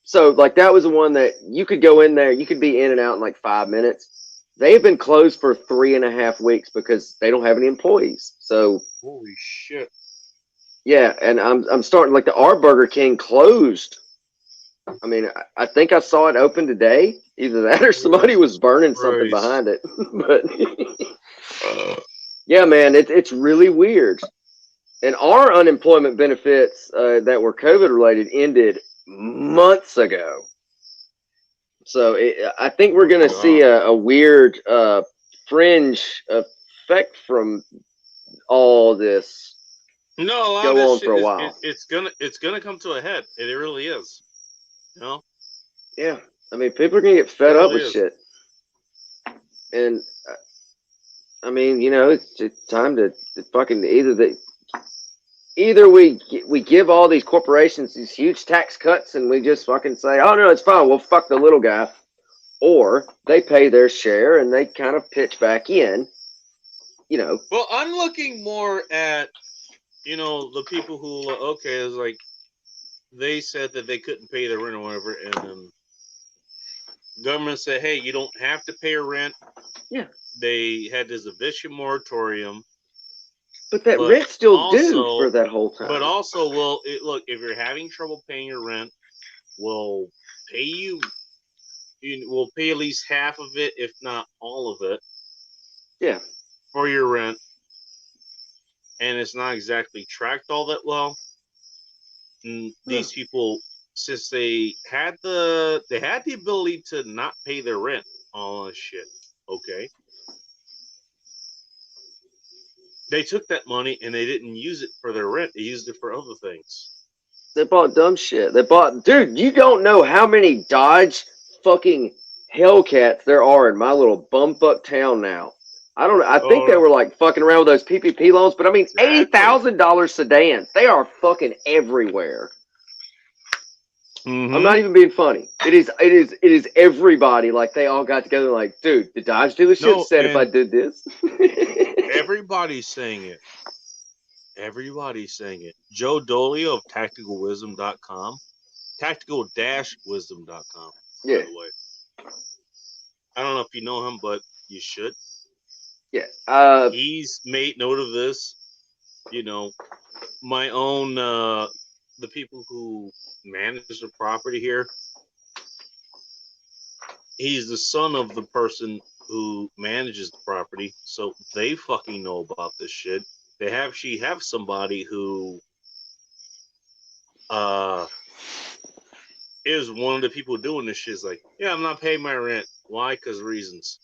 So like that was the one that you could go in there, you could be in and out in like 5 minutes. They've been closed for 3.5 weeks because they don't have any employees. So Holy shit. yeah, and I'm starting like our Burger King closed. I mean, I think I saw it open today. Either that or somebody was burning something Christ. behind it. But yeah, man, it's really weird. And our unemployment benefits that were COVID related ended months ago. So I think we're going to see a weird fringe effect from all this No, a lot of go this on shit for a is while. it's gonna come to a head. It really is. You know? Yeah, I mean, people are going to get It fed up really with is. shit. And I mean, you know, it's time to fucking either we give all these corporations these huge tax cuts and we just fucking say, oh no, it's fine, we'll fuck the little guy, or they pay their share and they kind of pitch back in, you know. Well, I'm looking more at, you know, the people who okay, it's like they said that they couldn't pay their rent or whatever, and government said, hey, you don't have to pay your rent. Yeah. They had this eviction moratorium. But that But rent's still due also, for that whole time. but also, well, look, if you're having trouble paying your rent, we'll pay you. We'll pay at least half of it, if not all of it, Yeah. for your rent. And it's not exactly tracked all that well. And these people, since they had the ability to not pay their rent, all this shit, okay. They took that money and they didn't use it for their rent. They used it for other things. They bought dumb shit. Dude, you don't know how many Dodge fucking Hellcats there are in my little bumfuck town now. I think they were like fucking around with those PPP loans, but I mean, Exactly. $80,000 sedans. They are fucking everywhere. Mm-hmm. I'm not even being funny. It is everybody. Like they all got together like, dude, did Dodge do this shit? Said if I did this. Everybody's saying it. Everybody's saying it. Joe Dolio of tacticalwisdom.com. Tactical-wisdom.com, Yeah. by the way. I don't know if you know him, but you should. Yeah. He's made note of this. You know, my own, the people who manage the property here, he's the son of the person who manages the property, so they fucking know about this shit. They actually have somebody who is one of the people doing this shit. Is like, yeah, I'm not paying my rent. Why? Because reasons.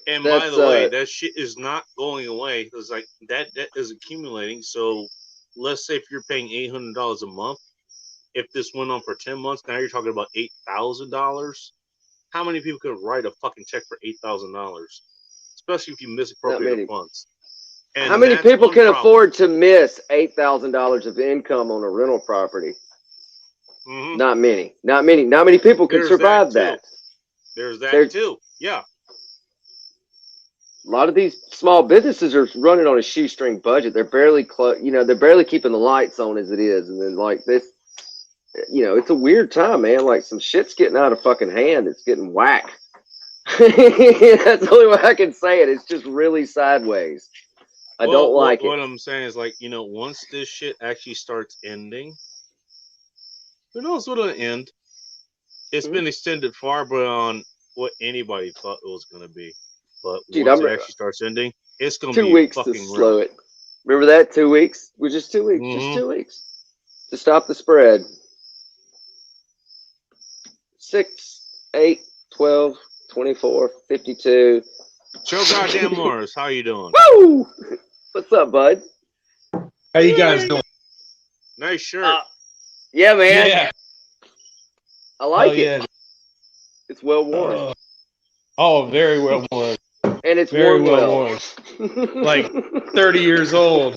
And by the way, that shit is not going away. It's like that debt is accumulating. So let's say if you're paying $800 a month, if this went on for 10 months, now you're talking about $8,000. How many people could write a fucking check for $8,000? Especially if you misappropriate funds. And how many people can afford to miss $8,000 of income on a rental property? Mm-hmm. Not many. Not many people can survive that. There's that too. Yeah. A lot of these small businesses are running on a shoestring budget. They're barely they're barely keeping the lights on as it is. And then like this, it's a weird time, man. Like some shit's getting out of fucking hand. It's getting whack. That's the only way I can say it. It's just really sideways. I don't like it. What I'm saying is like, once this shit actually starts ending, who knows what'll end? It's been extended far beyond what anybody thought it was going to be. But once it actually starts ending, it's going to be 2 weeks fucking to slow it. Remember that? 2 weeks? We're just 2 weeks. Mm-hmm. Just 2 weeks to stop the spread. 6, 8, 12, 24, 52. Joe Goddamn Morris, how you doing? Woo! What's up, bud? How you guys doing? Nice shirt. Yeah, man. Yeah. I like it. Yeah. It's well worn. Very well worn. And it's very worn well. worn. Like 30 years old.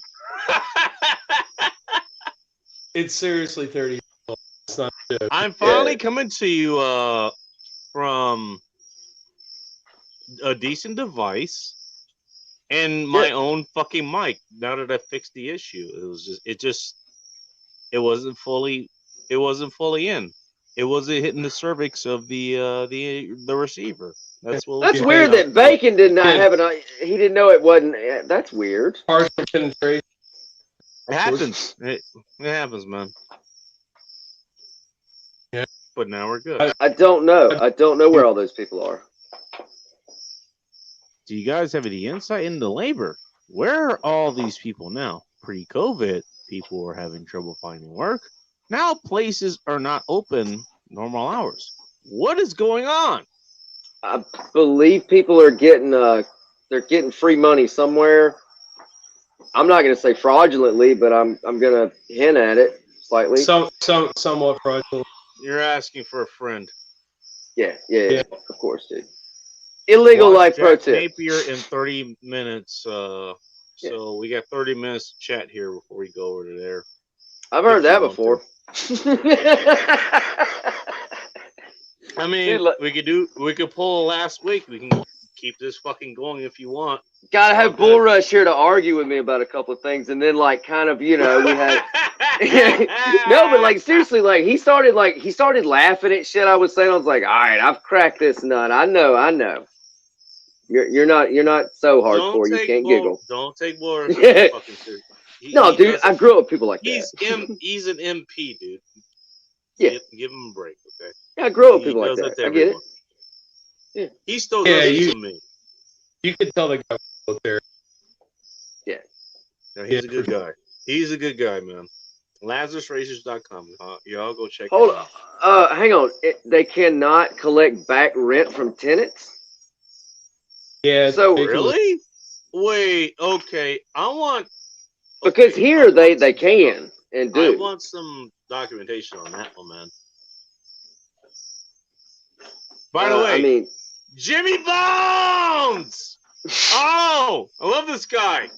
It's seriously 30 years old. It's not good. I'm finally coming to you from a decent device and my own fucking mic. Now that I fixed the issue, it wasn't fully it wasn't fully in. It wasn't hitting the cervix of the receiver. That's what That's was weird fucking up. that Bacon did not Yeah. have it. He didn't know it wasn't. That's weird. Partial penetration. It happens. It happens, man. Yeah. But now we're good. I don't know. I don't know where all those people are. Do you guys have any insight into labor? Where are all these people now? Pre-COVID, people were having trouble finding work. Now places are not open normal hours. What is going on? I believe people are getting they're getting free money somewhere. I'm not going to say fraudulently, but I'm going to hint at it slightly. Somewhat fraudulent. You're asking for a friend. Yeah, Yeah. of course, dude. Illegal Watch life pro Jack tip. Napier in 30 minutes. So we got 30 minutes to chat here before we go over to there. I've heard If you that want before. I mean, Dude, look, we could pull a last week. We can keep this fucking going if you want. gotta have Okay. Bull Rush here to argue with me about a couple of things, and then like kind of we had no, but like seriously, like he started laughing at shit I was saying. I was like, all right, I've cracked this nut. I know. You're not so hardcore. You can't giggle. Don't take Bull Rush fucking serious. No, dude, I grew up with people like he's that. He's an MP, dude. Yeah. Give him a break, okay? Yeah, I grew up with He people like does that. to I get it. everyone. Yeah. He still Yeah, does it to me. You could tell the guy was military. No, he's Yeah, a good guy. He's a good guy, man. LazarusRacers.com. Y'all go check Hold him out. hang on. They cannot collect back rent from tenants. Yeah, it's So ridiculous. Really? Wait, okay. Because here I want they some can and I do. want some documentation on that one, man. By the way, I mean, Jimmy Bones! Oh, I love this guy.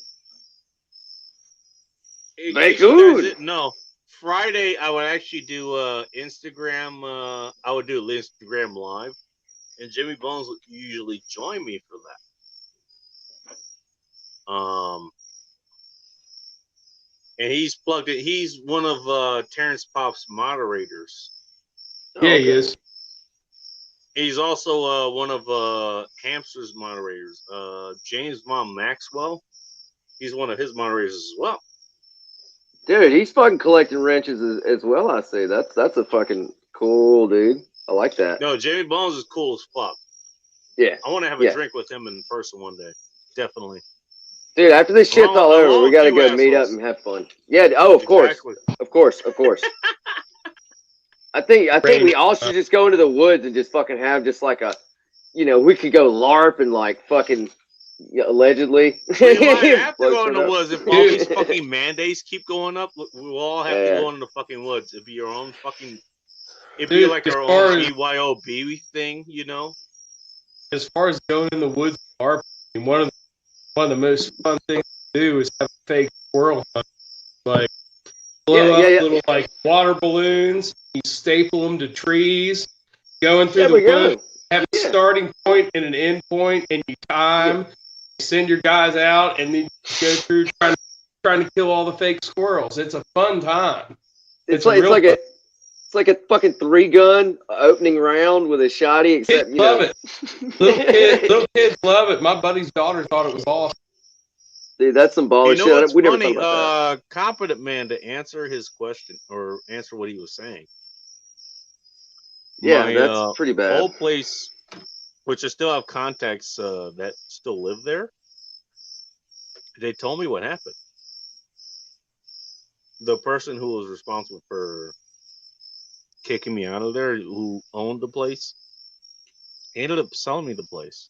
In case you guys didn't know, Friday I would actually do Instagram. I would do Instagram live, and Jimmy Bones would usually join me for that. And he's plugged in. He's one of Terrence Pop's moderators. Yeah, he is. He's also one of Hamster's moderators. James Von Maxwell. He's one of his moderators as well. Dude, he's fucking collecting wrenches as well. I see. That's a fucking cool dude. I like that. No, Jimmy Bones is cool as fuck. Yeah. I want to have a drink with him in person one day. Definitely. Dude, after this shit's all over, we gotta go meet up and have fun. Yeah. Oh, of course. Of course. I think we all should just go into the woods and just fucking have just like a, we could go LARP and like fucking allegedly. We might have to go in the woods if all these fucking mandates keep going up. We'll all have to go in the fucking woods. It'd be our own fucking. It'd be like our own BYOB thing, As far as going in the woods, one of the most fun things to do is have a fake squirrel hunt. Like blow up little like water balloons. You staple them to trees. Going through the woods, have a starting point and an end point, and you time. You send your guys out, and then you go through trying to kill all the fake squirrels. It's a fun time. It's like a fucking 3-gun opening round with a shotty. Except kids love it. Little kids love it. My buddy's daughter thought it was awesome. Dude, that's some baller shit. What's We funny? never thought about that. Competent man to answer his question or answer what he was saying. Yeah, that's pretty bad. Old place, which I still have contacts that still live there. They told me what happened. The person who was responsible for kicking me out of there, who owned the place, ended up selling me the place.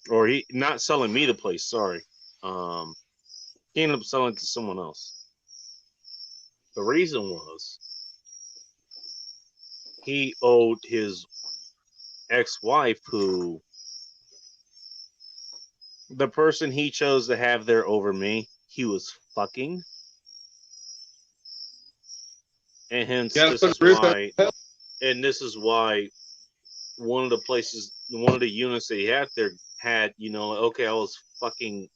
Or he not selling me the place, sorry. He ended up selling it to someone else. The reason was he owed his ex-wife, who the person he chose to have there over me, he was fucking. And hence this is why one of the units that he had there had, okay, I was fucking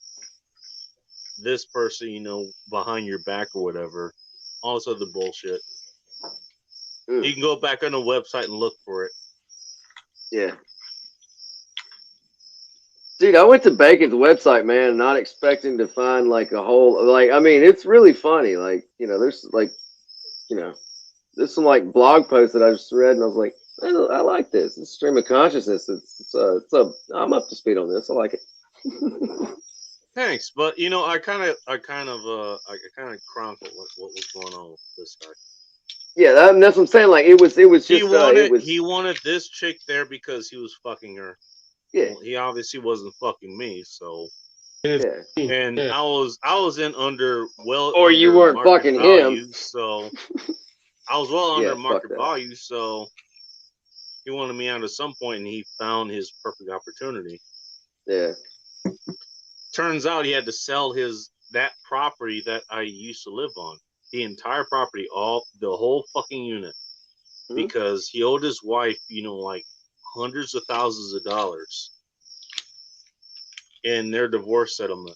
this person, behind your back or whatever. All this other bullshit. You can go back on the website and look for it. Yeah. Dude, I went to Bacon's website, man, not expecting to find like a whole like. I mean, it's really funny. Like, there's like, there's some like blog posts that I just read, and I was like, I like this. It's stream of consciousness. I'm up to speed on this. I like it. Thanks, but I kind of chronicled what was going on with this guy. Yeah, that's what I'm saying. Like, it was just he wanted this chick there because he was fucking her. Yeah. Well, he obviously wasn't fucking me, so. Yeah. And yeah. I was in under or you weren't fucking value, him, so I was well under market value. So he wanted me out at some point, and he found his perfect opportunity. Yeah. Turns out he had to sell that property that I used to live on, the entire property, the whole fucking unit, because he owed his wife, like hundreds of thousands of dollars in their divorce settlement.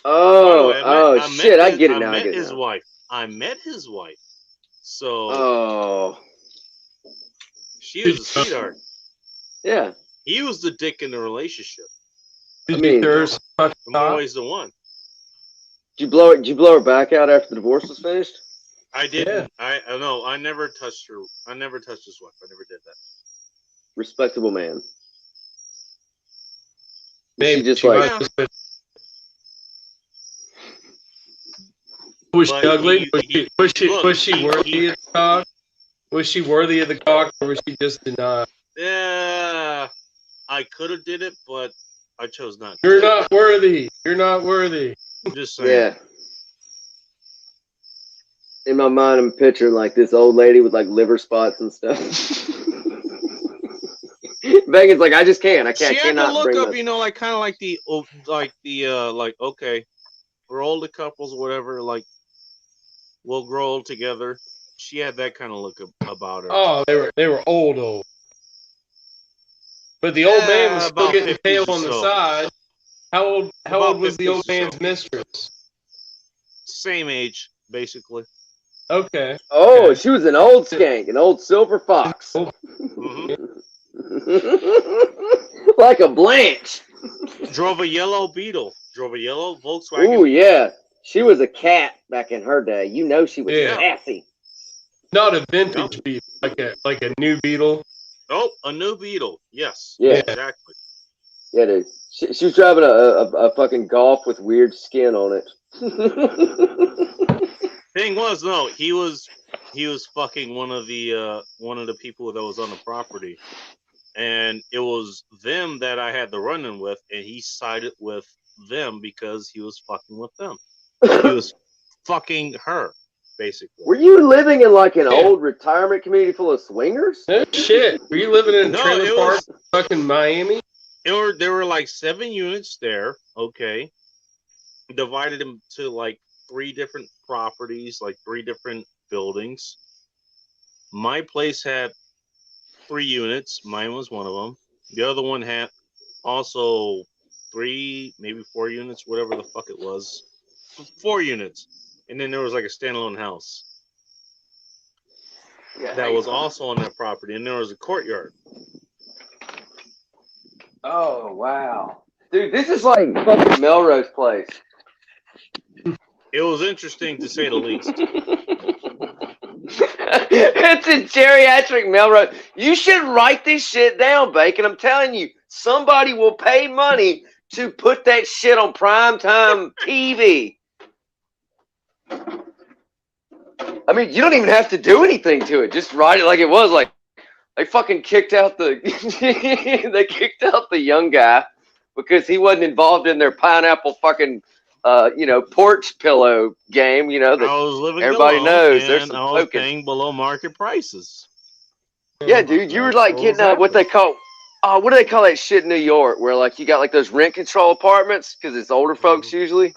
Oh, shit! I get it now. I met his wife. I met his wife. So. Oh. She was a sweetheart. Yeah. He was the dick in the relationship. I mean, there's more ways than one. Did you blow her back out after the divorce was finished? I didn't. Yeah. I know. I never touched her. I never touched his wife. I never did that. Respectable man. Maybe she just like. Was she ugly? Was she worthy of the cock? Was she worthy of the cock, or was she just denied? Yeah, I could have did it, but I chose not to. You're not worthy. You're not worthy. I'm just saying. Yeah. In my mind, I'm picturing like this old lady with like liver spots and stuff. Megan's like, I just can't. I can't. She had to look up, like kind of like okay, we're older couples, or whatever. Like, we'll grow old together. She had that kind of look about her. Oh, they were old. But the old man was still getting pale on the side. How old was the old man's mistress? Same age, basically. Okay. Oh, okay. She was an old skank, an old silver fox. Mm-hmm. Like a Blanche. Drove a yellow Beetle. Drove a yellow Volkswagen. Ooh, yeah. She was a cat back in her day. She was sassy. Not a vintage Beetle, like a new Beetle. Oh, a new Beetle. Yes. Yeah. Exactly. Yeah, dude. She was driving a fucking Golf with weird skin on it. Thing was, no, he was fucking one of the people that was on the property, and it was them that I had the run-in with, and he sided with them because he was fucking with them. He was fucking her, basically. Were you living in like an old retirement community full of swingers? No shit. Were you living in a trailer park in fucking Miami? There were like 7 units there. Okay, divided them to like 3 different properties, like 3 different buildings. My place had 3 units. Mine was one of them. The other one had also 3, maybe 4 units, whatever the fuck it was. 4 units. And then there was like a standalone house that was also on that property. And there was a courtyard. Oh, wow. Dude, this is like fucking Melrose Place. It was interesting to say the least. It's a geriatric Melrose. You should write this shit down, Bacon. I'm telling you, somebody will pay money to put that shit on primetime TV. I mean, you don't even have to do anything to it. Just write it like it was. Like, they fucking kicked out the young guy because he wasn't involved in their pineapple fucking porch pillow game, that everybody knows. There's some I was paying below market prices. Yeah, dude, you were like getting what they call, what do they call that shit in New York, where like you got like those rent control apartments because it's older folks usually.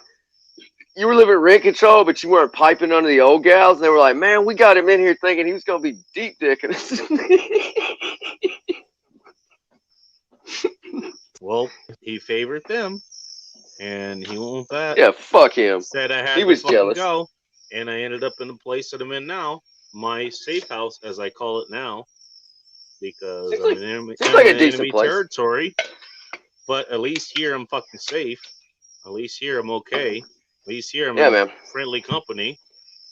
You were living rent control, but you weren't piping under the old gals, and they were like, "Man, we got him in here thinking he was gonna be deep dicking us." Well, he favored them. And he went with that. Yeah, fuck him. Said I had he was to jealous. Go, and I ended up in the place that I'm in now. my safe house, as I call it now, because Seems I'm like- in enemy, seems like a in decent enemy place. territory. But at least here I'm fucking safe. At least here I'm okay. At least here I'm Yeah, in man. friendly company.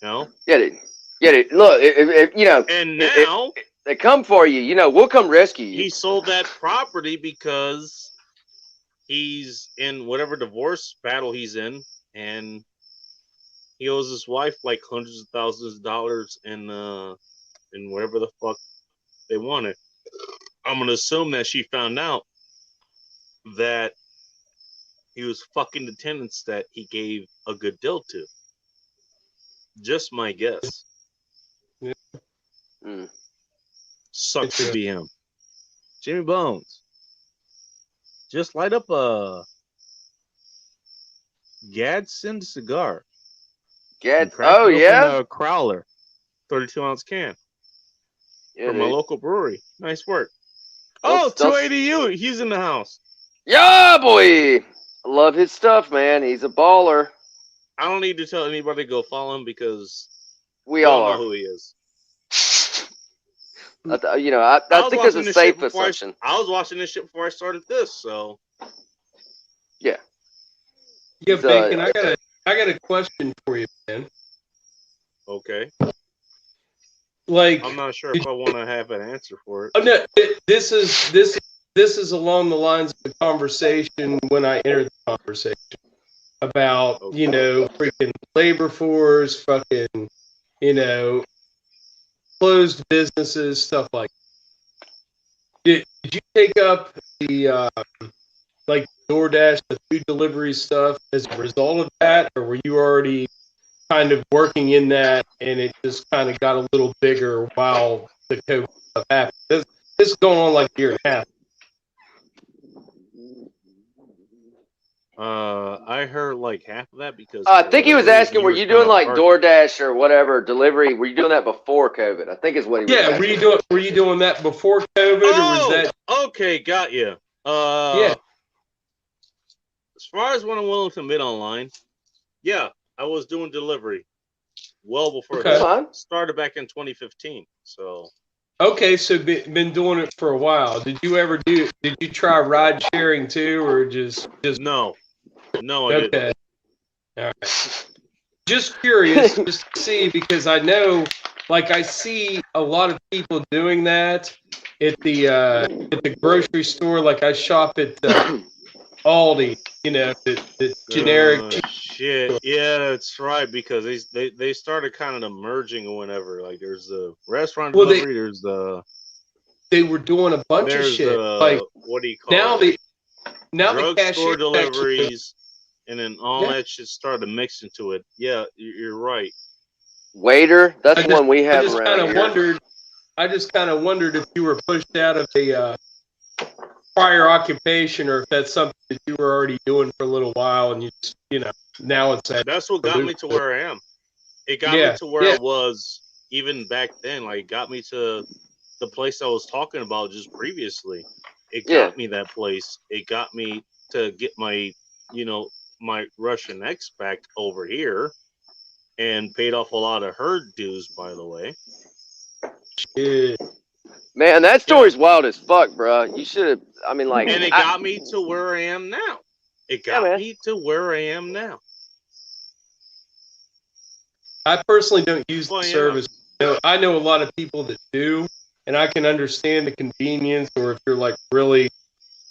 You know. Get it. Get it. Look, if you know, And if now they come for you, you know, we'll come rescue you. he sold that property because he's in whatever divorce battle he's in, and he owes his wife like hundreds of thousands of dollars in whatever the fuck they wanted. I'm gonna assume that she found out that he was fucking the tenants that he gave a good deal to. Just my guess. Mm. Sucks to be him. Jimmy Bones. Just light up a Gadsden cigar. And crack Oh it open yeah. a Crowler, 32-ounce can Yeah, from my dude. local brewery. Nice work. Don't- Oh, don't- 280U. He's in the house. Yeah, boy. I love his stuff, man. He's a baller. I don't need to tell anybody to go follow him because We we all all are. know who he is. You know, I think that's a safe assumption. I was watching this shit before I started this, so Yeah. Yeah, He's, Bacon. I got a question for you, man. okay. Like, I'm not sure if I want to have an answer for it. oh, no, this is along the lines of the conversation when I entered the conversation about you know freaking labor force, fucking you know closed businesses, stuff like that. Did you take up the like DoorDash, the food delivery stuff as a result of that, or were you already kind of working in that and it just kind of got a little bigger while the COVID stuff happened? This is going on like a year and a half. I heard like half of that because I think he was asking, were you doing like door? DoorDash or whatever delivery? Were you doing that before COVID? I think is what he was Yeah, asking. were you doing that before COVID, or was that? Okay, got you. Yeah. As far as what I'm willing to admit online, yeah, I was doing delivery well before Okay. That's that. fine. Started back in 2015. So Okay, so been doing it for a while. Did you try ride sharing too, or just no, I didn't. okay? All right. Just curious, just to see, because I know, like, I see a lot of people doing that at the grocery store. Like, I shop at Aldi, you know, the generic. Shit, yeah, that's right. Because they started kind of merging or whatever. Like, there's the restaurant Well, delivery. There's the they were doing a bunch of shit. Like what do you call now it? now the Drugstore cashier deliveries, and then all Yeah. that shit started mixing to it. Yeah, you're right. Waiter, that's one we have I just around kind here. of wondered. I just kind of wondered if you were pushed out of a prior occupation, or if that's something that you were already doing for a little while, and you know, now it's at. That's what got me to where I am. It got Yeah, me to where yeah. I was even back then. Like, it got me to the place I was talking about just previously. It got me that place. It got me to get my, my Russian ex back over here, and paid off a lot of her dues, by the way. Shit. Man, that story's wild as fuck, bro. You should have. I mean, like, And it got me to where I am now. It got me to where I am now. I personally don't use Well, the yeah. service. I know a lot of people that do, and I can understand the convenience, or if you're like really,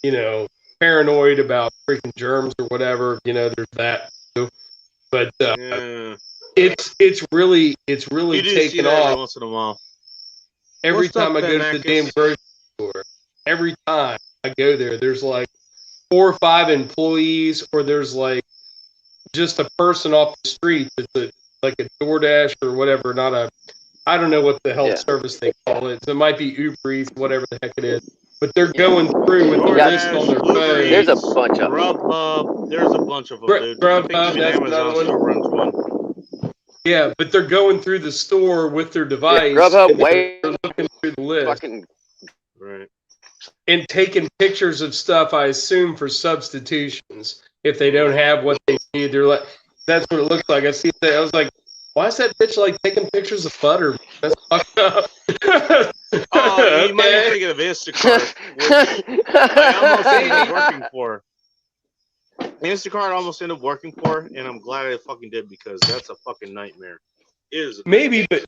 you know, paranoid about freaking germs or whatever, you know, there's that too. But it's really you do see taken that every off once in a while. every What's up, time I go Ben to the Atkins? damn grocery store. Every time I go there, there's like 4 or 5 employees, or there's like just a person off the street that's like a DoorDash or whatever, I don't know what the hell service they call it. So it might be Uber Eats, whatever the heck it is. But they're going through with their list on their phone. There's a bunch of Grubhub. There's a bunch of them, dude. I think Grubhub, even that's Amazon another one. still runs one. Yeah, but they're going through the store with their device. Grubhub, and they're looking through the list. Right. And taking pictures of stuff, I assume, for substitutions. If they don't have what they need, they're like, that's what it looks like. I see that. I was like, Why is that bitch like taking pictures of butter? That's fucked up. Oh, you might be Okay. thinking of Instacart, which I almost ended up working for. Instacart almost ended up working for, and I'm glad I fucking did because that's a fucking nightmare. It is a Maybe, but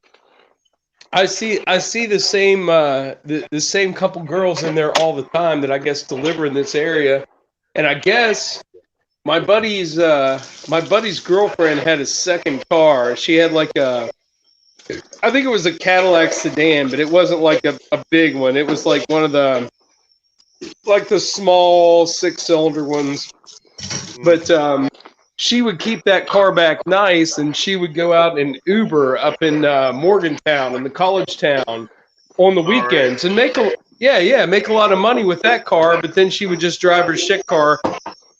I see the same the same couple girls in there all the time that I guess deliver in this area, and I guess my buddy's girlfriend had a second car. She had like I think it was a Cadillac sedan, but it wasn't like a big one. It was like one of the small 6-cylinder ones. But she would keep that car back nice, and she would go out and Uber up in Morgantown, in the college town, on the weekends, and make a lot of money with that car. But then she would just drive her shit car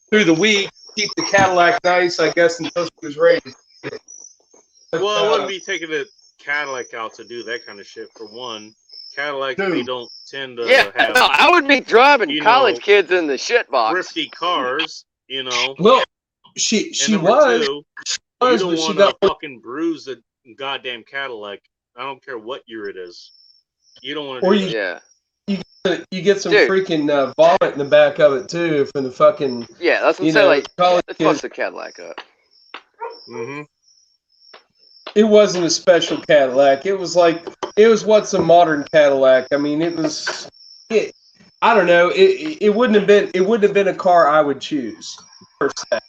through the week, keep the Cadillac nice, I guess, until she was ready. But, well, I wouldn't be taking a Cadillac out to do that kind of shit. For one, Cadillac they don't tend to have. No, I would be driving college kids in the shit box. Thrifty cars, you know. Well, she was. Two, you don't want to fucking bruise a goddamn Cadillac. I don't care what year it is. You don't want to. You get some freaking vomit in the back of it too from the fucking. Yeah, that's what I'm saying. Like, it fucks the Cadillac up. Mm-hmm. It wasn't a special Cadillac. It was what's a modern Cadillac. I mean, I don't know. It wouldn't have been a car I would choose per se.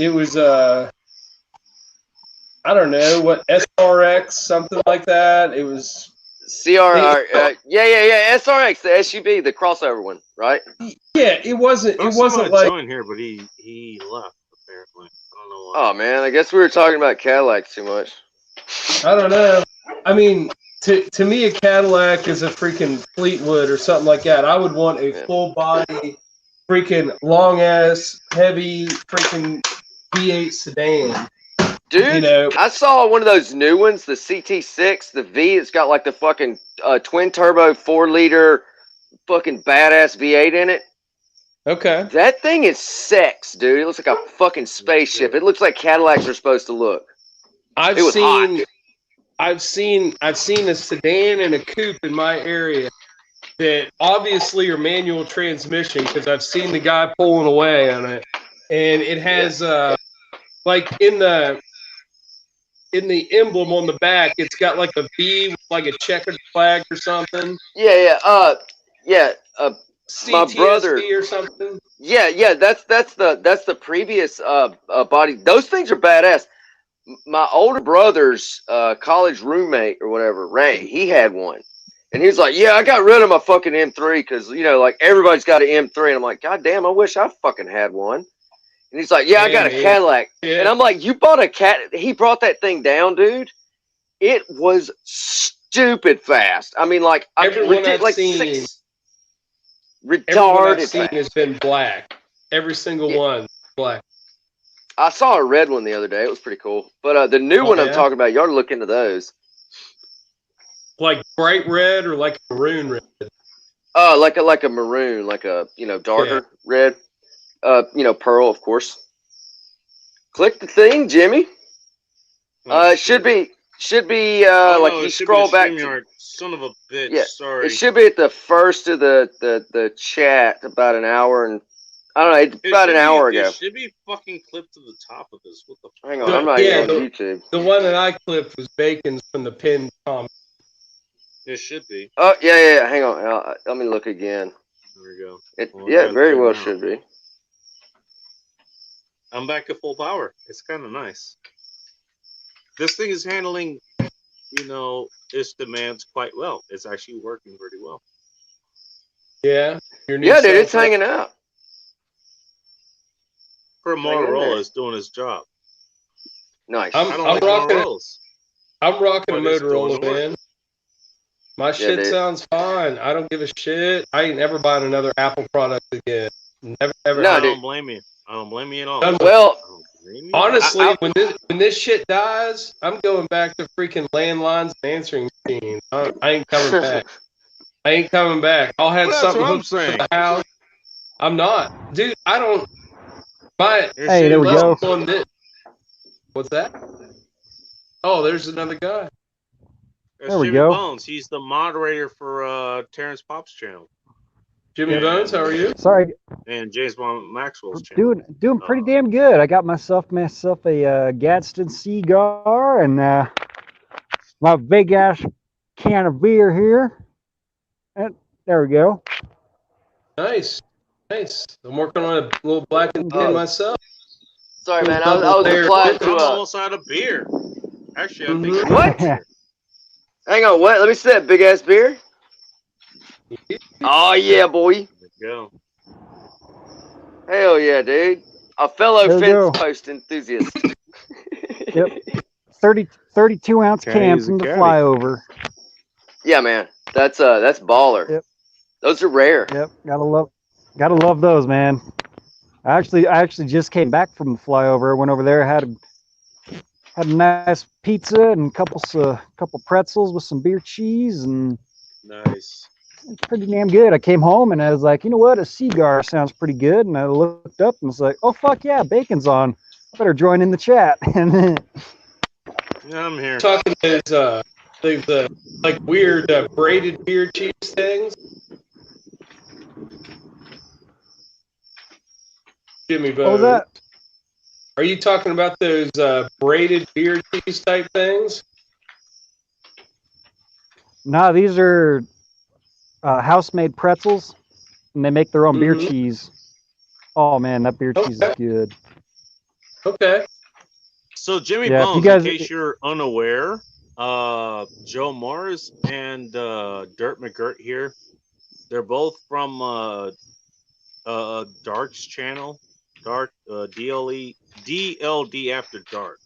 It was I don't know what SRX, something like that. It was CRR. Yeah. SRX, the SUV, the crossover one, right? Yeah, it wasn't. It wasn't like joined here, but he left apparently. I don't know why. Oh man, I guess we were talking about Cadillacs too much. I don't know. I mean, to me, a Cadillac is a freaking Fleetwood or something like that. I would want a full body, freaking long ass, heavy, freaking V8 sedan. Dude, I saw one of those new ones, the CT6, the V. It's got like the fucking twin turbo 4-liter fucking badass V8 in it. Okay. That thing is sex, dude. It looks like a fucking spaceship. It looks like Cadillacs are supposed to look. I've seen a sedan and a coupe in my area that obviously are manual transmission because I've seen the guy pulling away on it, and it has like in the emblem on the back, it's got like a V with like a checkered flag or something. Yeah. My brother or something. Yeah. That's the previous body. Those things are badass. My older brother's college roommate or whatever, Ray, he had one. And he was like, yeah, I got rid of my fucking M3 because, like everybody's got an M3. And I'm like, God damn, I wish I fucking had one. And he's like, yeah, I got a Cadillac. Yeah. And I'm like, you bought a He brought that thing down, dude. It was stupid fast. I mean, like, everyone I've seen has been black. Every single one black. I saw a red one the other day. It was pretty cool. But the new one I'm talking about, you ought to look into those. Like bright red or like maroon red? Like a maroon, like a darker red. Pearl, of course. Click the thing, Jimmy. Should be like you scroll back. Son of a bitch. Yeah, sorry. It should be at the first of the chat about an hour and I don't know, about an hour ago. It should be fucking clipped to the top of this. What the fuck? Hang on, I'm not even on YouTube. The one that I clipped was Bacon's from the pinned comment. It should be. Oh, yeah. Hang on. Let me look again. There we go. It very well should be. I'm back at full power. It's kind of nice. This thing is handling, its demands quite well. It's actually working pretty well. Yeah? Dude, it's hanging out. For Motorola, it's doing its job. Nice. I'm rocking a Motorola, man. My shit sounds fine. I don't give a shit. I ain't never buying another Apple product again. Never, ever. No, I don't blame you. I don't blame you at all. Well, honestly, when this shit dies, I'm going back to freaking landlines and answering machines. I ain't coming back. I'll have something hooked to the house. I'm not, dude. I don't. Hey, there we go. What's that? Oh, there's another guy. That's There we Jimmy go. Bones. He's the moderator for Terrence Pop's channel Jimmy Bones, how are you? Sorry, and James Bond Maxwell's channel. doing pretty damn good. I got myself a Gadsden cigar and my big ass can of beer here. And there we go. Nice. Nice. I'm working on a little black and tan Oh. myself. Sorry, man. I Double was layer. replying I'm to almost out of beer. Actually, I think Mhm. What? beer. Hang on, what? Let me see that big ass beer. Oh yeah, boy. There we go. Hell yeah, dude. A fellow There we fence go. post enthusiast. Yep. 32 ounce Caddy can is a from the caddy. flyover. Yeah, man. That's baller. Yep. Those are rare. Yep. Gotta love those, man. I actually just came back from the flyover. Went over there, had a nice pizza and a couple pretzels with some beer cheese, and Nice. it's pretty damn good. I came home and I was like, you know what, a cigar sounds pretty good. And I looked up and was like, oh fuck yeah, bacon's on. I better join in the chat. And then Yeah, I'm here. Talking those the like weird braided beer cheese things. Jimmy Bones. what was that? Are you talking about those braided beer cheese type things? No, these are house-made pretzels, and they make their own beer Mhm. cheese. Oh man, that beer cheese is Okay. good. Okay. So Jimmy Yeah, if you Bones, guys- in case you're unaware, Joe Morris and Dirt McGirt here, they're both from Dark's channel, Dark DLD After Dark.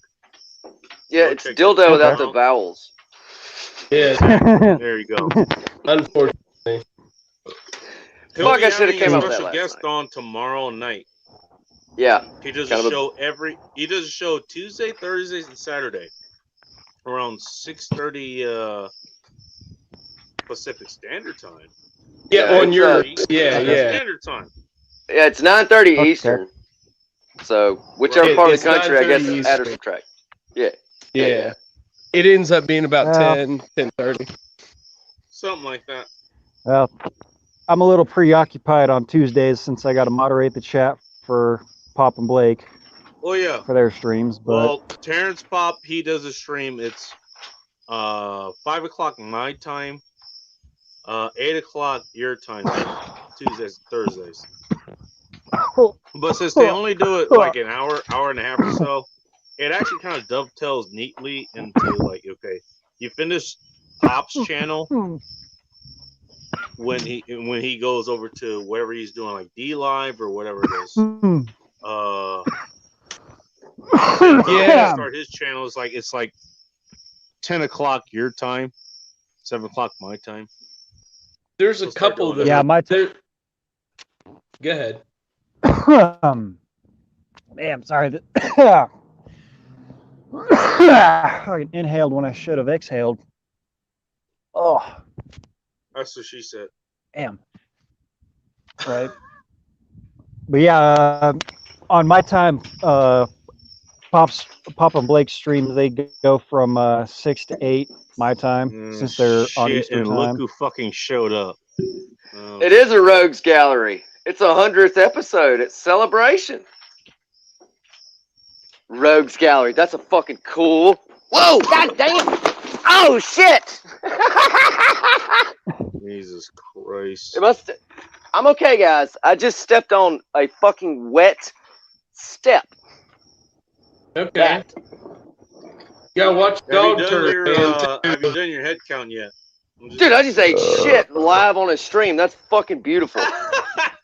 Yeah, Go it's check dildo that without out. the vowels. Yeah. There you go. Unfortunately. He'll Fuck, be I should have having came a up with that special last guest night. on tomorrow night. Yeah. He does Kind a of a- show he does a show Tuesday, Thursdays, and Saturday around 6:30 Pacific Standard Time. Yeah, Yeah, on it's, your Eastern yeah. Standard Time. Yeah, it's 9:30 Okay. Eastern. So whichever Right. part of It's the country, I guess, 9:30 add or Eastern. subtract. Yeah. Yeah. It ends up being about Well- 10:30. Something like that. Well, I'm a little preoccupied on Tuesdays since I got to moderate the chat for Pop and Blake Oh yeah. for their streams. But Well, Terrence Pop, he does a stream. It's 5 o'clock my time, 8 o'clock your time, Tuesdays, Thursdays. But since they only do it like an hour and a half or so, it actually kind of dovetails neatly into like, okay, you finish Pop's channel when he goes over to whatever he's doing, like D Live or whatever it is. Yeah. Start his channel. It's like 10 o'clock your time, 7 o'clock my time. There's a We'll start couple doing that Yeah, my there. Go ahead. man, I'm sorry. I inhaled when I should have exhaled. Oh, That's what she said. damn. Right. But yeah, on my time, Pop and Blake streams, they go from 6 to 8 my time, since they're on Shit, Eastern and time. look who fucking showed up. It is a Rogues Gallery. It's 100th episode. It's celebration. Rogues Gallery. That's a fucking cool. Whoa! God damn! Oh shit! Jesus Christ. It must. I'm okay, guys. I just stepped on a fucking wet step. Okay. That. You gotta watch Dog Turd, man. Have you done your head count yet? Dude, I just ate shit live on a stream. That's fucking beautiful.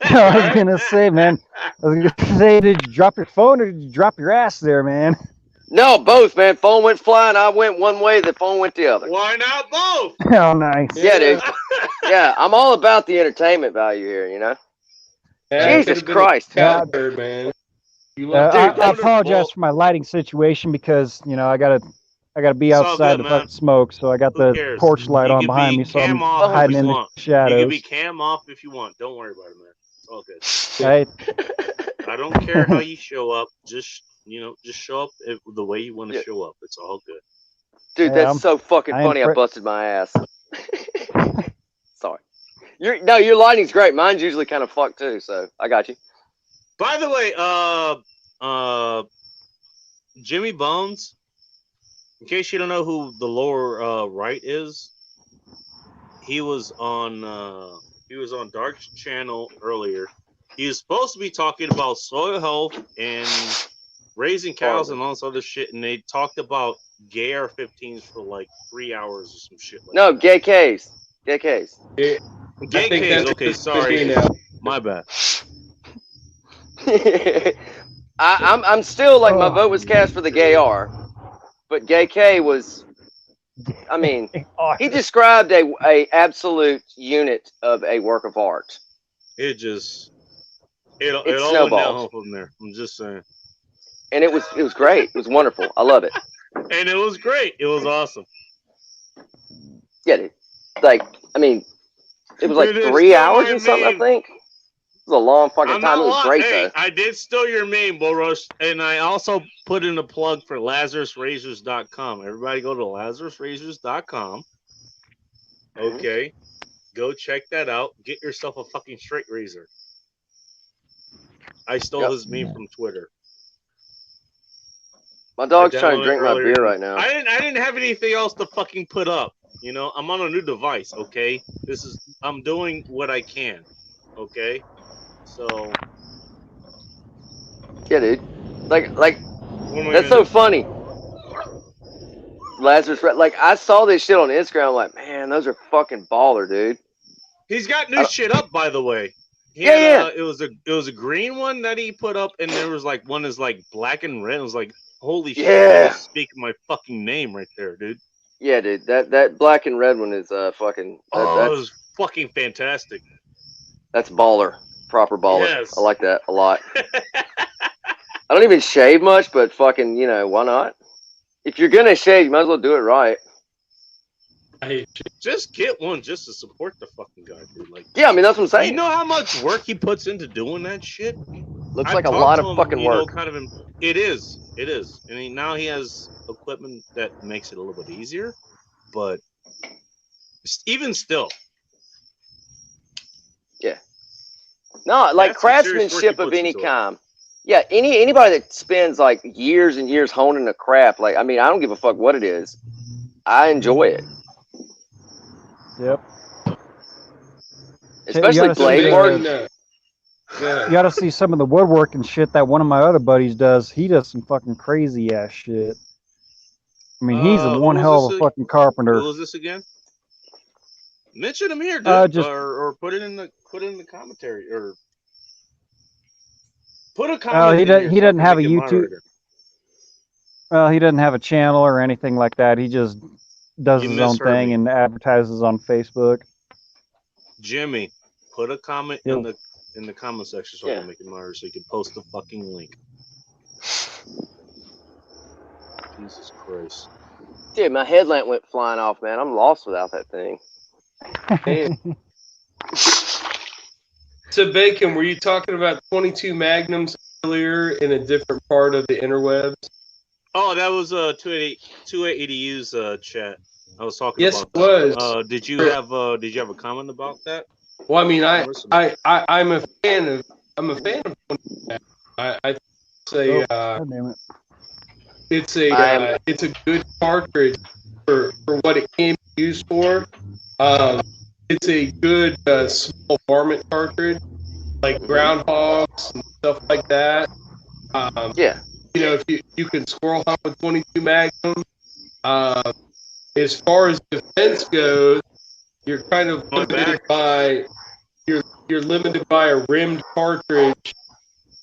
I was gonna say, man. I was gonna say, did you drop your phone or did you drop your ass there, man? No, both, man. Phone went flying. I went one way. The phone went the other. Why not both? Oh, nice. Yeah, dude. Yeah, I'm all about the entertainment value here, you know? Yeah, Jesus could've been a Christ. Cat turd, man. You I, love I apologize for my lighting situation because I gotta be It's all outside good, to man. fucking smoke, so I got Who the cares? porch light You on can behind be me, so I'm cam off if hiding you in the want. You shadows. can be cam off if you want. Don't worry about it, man. It's all good. Right? I don't care how you show up. Just show up the way you want to show up. It's all good. Dude, Yeah, that's so fucking funny. I busted my ass. Sorry. Your lighting's great. Mine's usually kind of fucked too, so I got you. By the way, Jimmy Bones, in case you don't know who the lower right is, he was on Dark's channel earlier. He was supposed to be talking about soil health and raising cows and all this other shit, and they talked about gay AR-15s for like 3 hours or some shit like No, that. gay Ks. Gay Ks. Gay Ks, okay, sorry. My bad. I'm still like, my vote was cast for the gay R, but gay K was, I mean, he described a absolute unit of a work of art. It all went downhill from there. I'm just saying. And it was great. It was wonderful. I love it. And it was great. It was awesome. Yeah, dude. Like, I mean, it was like 3 hours or something, I think. It was a long fucking time. It was great, though. I did steal your meme, Bull Rush, and I also put in a plug for LazarusRazors.com. Everybody go to LazarusRazors.com. Okay. Go check that out. Get yourself a fucking straight razor. I stole his meme from Twitter. My dog's trying to drink my beer right now. I didn't have anything else to fucking put up. You know, I'm on a new device, okay? I'm doing what I can. Okay? So yeah, dude. Like that's so funny. Lazarus, like, I saw this shit on Instagram. I'm like, man, those are fucking baller, dude. He's got new shit up, by the way. Yeah. It was a green one that he put up, and there was like one is like black and red. It was like, holy shit! Yeah. Speaking my fucking name right there, dude. Yeah, dude. That black and red one is fucking. It was fucking fantastic. That's baller, proper baller. Yes. I like that a lot. I don't even shave much, but fucking, you know, why not? If you're gonna shave, you might as well do it right. Just get one just to support the fucking guy, dude. Like, yeah, I mean, that's what I'm saying. You know how much work he puts into doing that shit? Looks like a lot of fucking work. It is. And now he has equipment that makes it a little bit easier, but even still. Yeah. No, like craftsmanship of any kind. Yeah, anybody that spends like years and years honing a craft, like, I mean, I don't give a fuck what it is. I enjoy it. Yep. Especially blade work. You gotta see some of the woodworking shit that one of my other buddies does. He does some fucking crazy ass shit. I mean, he's one hell of a fucking carpenter. Who is this again? Mention him here, dude, or put it in the commentary, or put a comment. He doesn't have a YouTube. Well, he doesn't have a channel or anything like that. He just does his own thing and advertises on Facebook. Jimmy, put a comment in the comment section so I can make it moderator, so you can post the fucking link. Jesus Christ. Dude, my headlamp went flying off, man. I'm lost without that thing. So, Bacon, were you talking about 22 Magnums earlier in a different part of the interwebs? Oh, that was 280U's chat. I was talking about. Yes, it was. Did you have a comment about that? Well, I mean, I'm a fan of 22 Magnums. I say it's a good cartridge for what it can be used for. It's a good small varmint cartridge, like groundhogs and stuff like that. You know, if you can squirrel hunt with 22 Magnum. As far as defense goes, you're kind of limited by you're limited by a rimmed cartridge.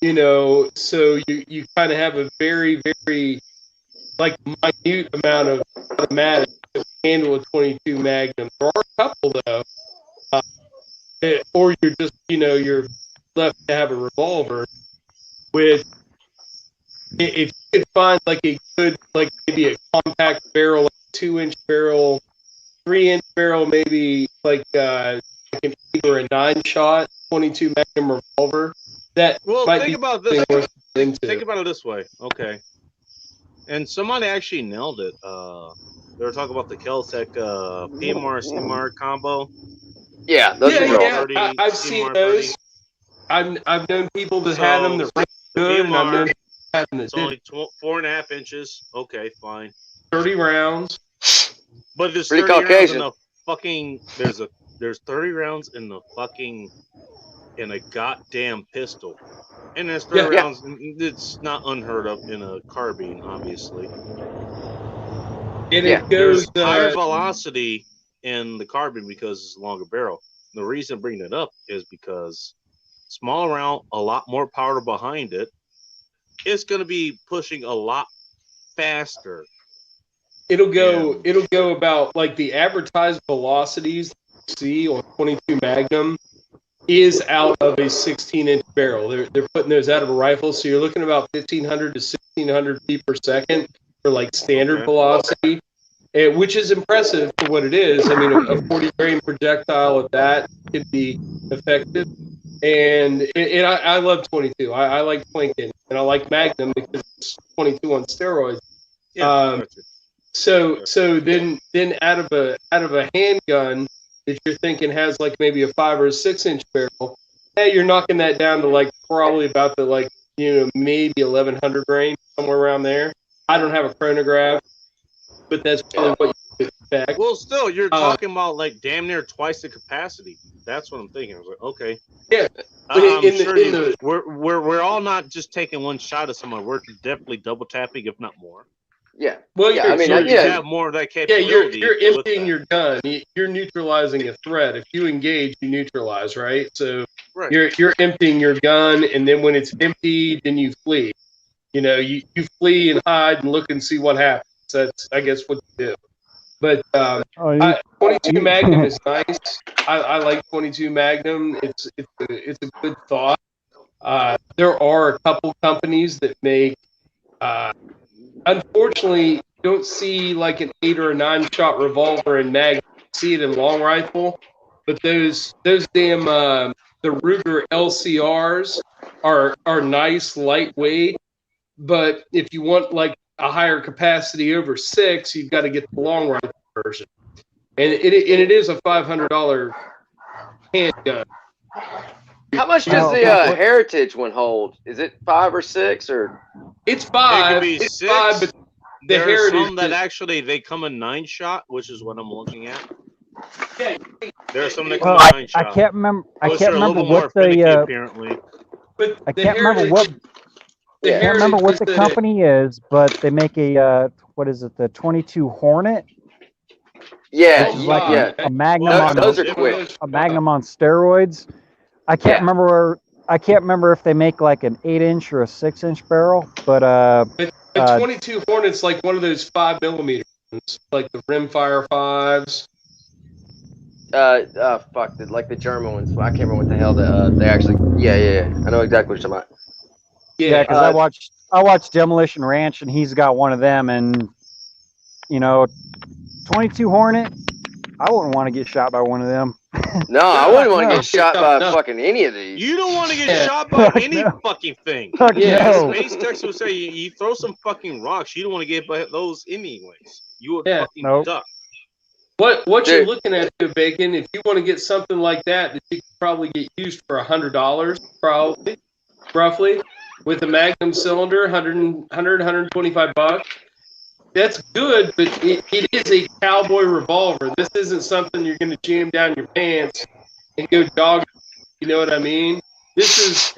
You know, so you kind of have a very, very like minute amount of automatic to handle a 22 Magnum. There are a couple though, or you're just you're left to have a revolver. With if you could find like a good maybe a compact barrel, like 2-inch barrel, 3-inch barrel, maybe like an 8 or a 9-shot 22 Magnum revolver. Think about it this way, okay? And somebody actually nailed it. They were talking about the Keltec PMR CMR combo. Yeah, those are good. 30, I've seen CMR those. 30. I've known people that had them that were good, and I've known people that had them that It's did only 4.5 inches. Okay, fine. 30 rounds. But there's Pretty 30 rounds Caucasian. in the fucking. There's 30 rounds in the fucking in a goddamn pistol, and there's 30 Yeah. rounds. It's not unheard of in a carbine, obviously. And Yeah. it There's goes higher velocity in the carbine because it's a longer barrel. The reason I bring it up is because small round, a lot more power behind it. It's going to be pushing a lot faster. It'll go about like the advertised velocities you see on 22 Magnum is out of a 16-inch barrel. They're putting those out of a rifle, so you're looking about 1,500 to 1,600 feet per second for like standard velocity, which is impressive for what it is. I mean, a 40 grain projectile at that could be effective. And I love 22. I like Plinkin, and I like Magnum because it's 22 on steroids. Yeah. So then out of a handgun that you're thinking has like maybe a 5 or a 6 inch barrel, hey, you're knocking that down to like probably about the like maybe 1,100 range, somewhere around there. I don't have a chronograph, but that's probably what you expect. Well, still, you're talking about like damn near twice the capacity. That's what I'm thinking. I was like, okay. Yeah. I'm sure we're all not just taking one shot at someone. We're definitely double tapping, if not more. Yeah. Well, yeah. I mean, you have more of that capability. Yeah, you're emptying your gun. You're neutralizing a threat. If you engage, you neutralize, right? So you're emptying your gun, and then when it's emptied, then you flee. You flee and hide and look and see what happens. That's, I guess, what you do. But 22 Magnum is nice. I like 22 Magnum. It's a good thought. There are a couple companies that make. Unfortunately, you don't see like an 8 or a 9 shot revolver in Magnum. You see it in long rifle, but those damn the Ruger LCRs are nice, lightweight. But if you want like a higher capacity over 6, you've got to get the long rifle version, and it is a $500 handgun. How much does the Heritage one hold? Is it 5 or 6 or? It's 5. It could be it's 6. 5, but there are some that actually they come in 9 shot, which is what I'm looking at. Yeah. There are some that come in 9 shot. I can't remember. I can't remember what the apparently. But I can't remember what. I can't remember what the company is, but they make a what is it? The 22 Hornet. Yeah, which is like a Magnum on those are quick. A Magnum on steroids. I can't remember. I can't remember if they make like an 8-inch or a 6-inch barrel, but a 22 Hornet's like one of those 5mm ones, like the Rimfire 5s. Like the German ones. I can't remember what the hell they actually. Yeah. I know exactly what you're talking about. Yeah, because I watched Demolition Ranch, and he's got one of them, and 22 Hornet. I wouldn't want to get shot by one of them. No, I wouldn't want to get shot by fucking any of these. You don't want to get shot by any fucking thing. Space Tex would say you throw some fucking rocks. You don't want to get by those anyways. You would fucking duck. What you're looking at, Bacon, if you want to get something like that you could probably get used for $100, probably, roughly, with a Magnum cylinder, 125 bucks. That's good, but it is a cowboy revolver. This isn't something you're going to jam down your pants and go jog. You know what I mean? This is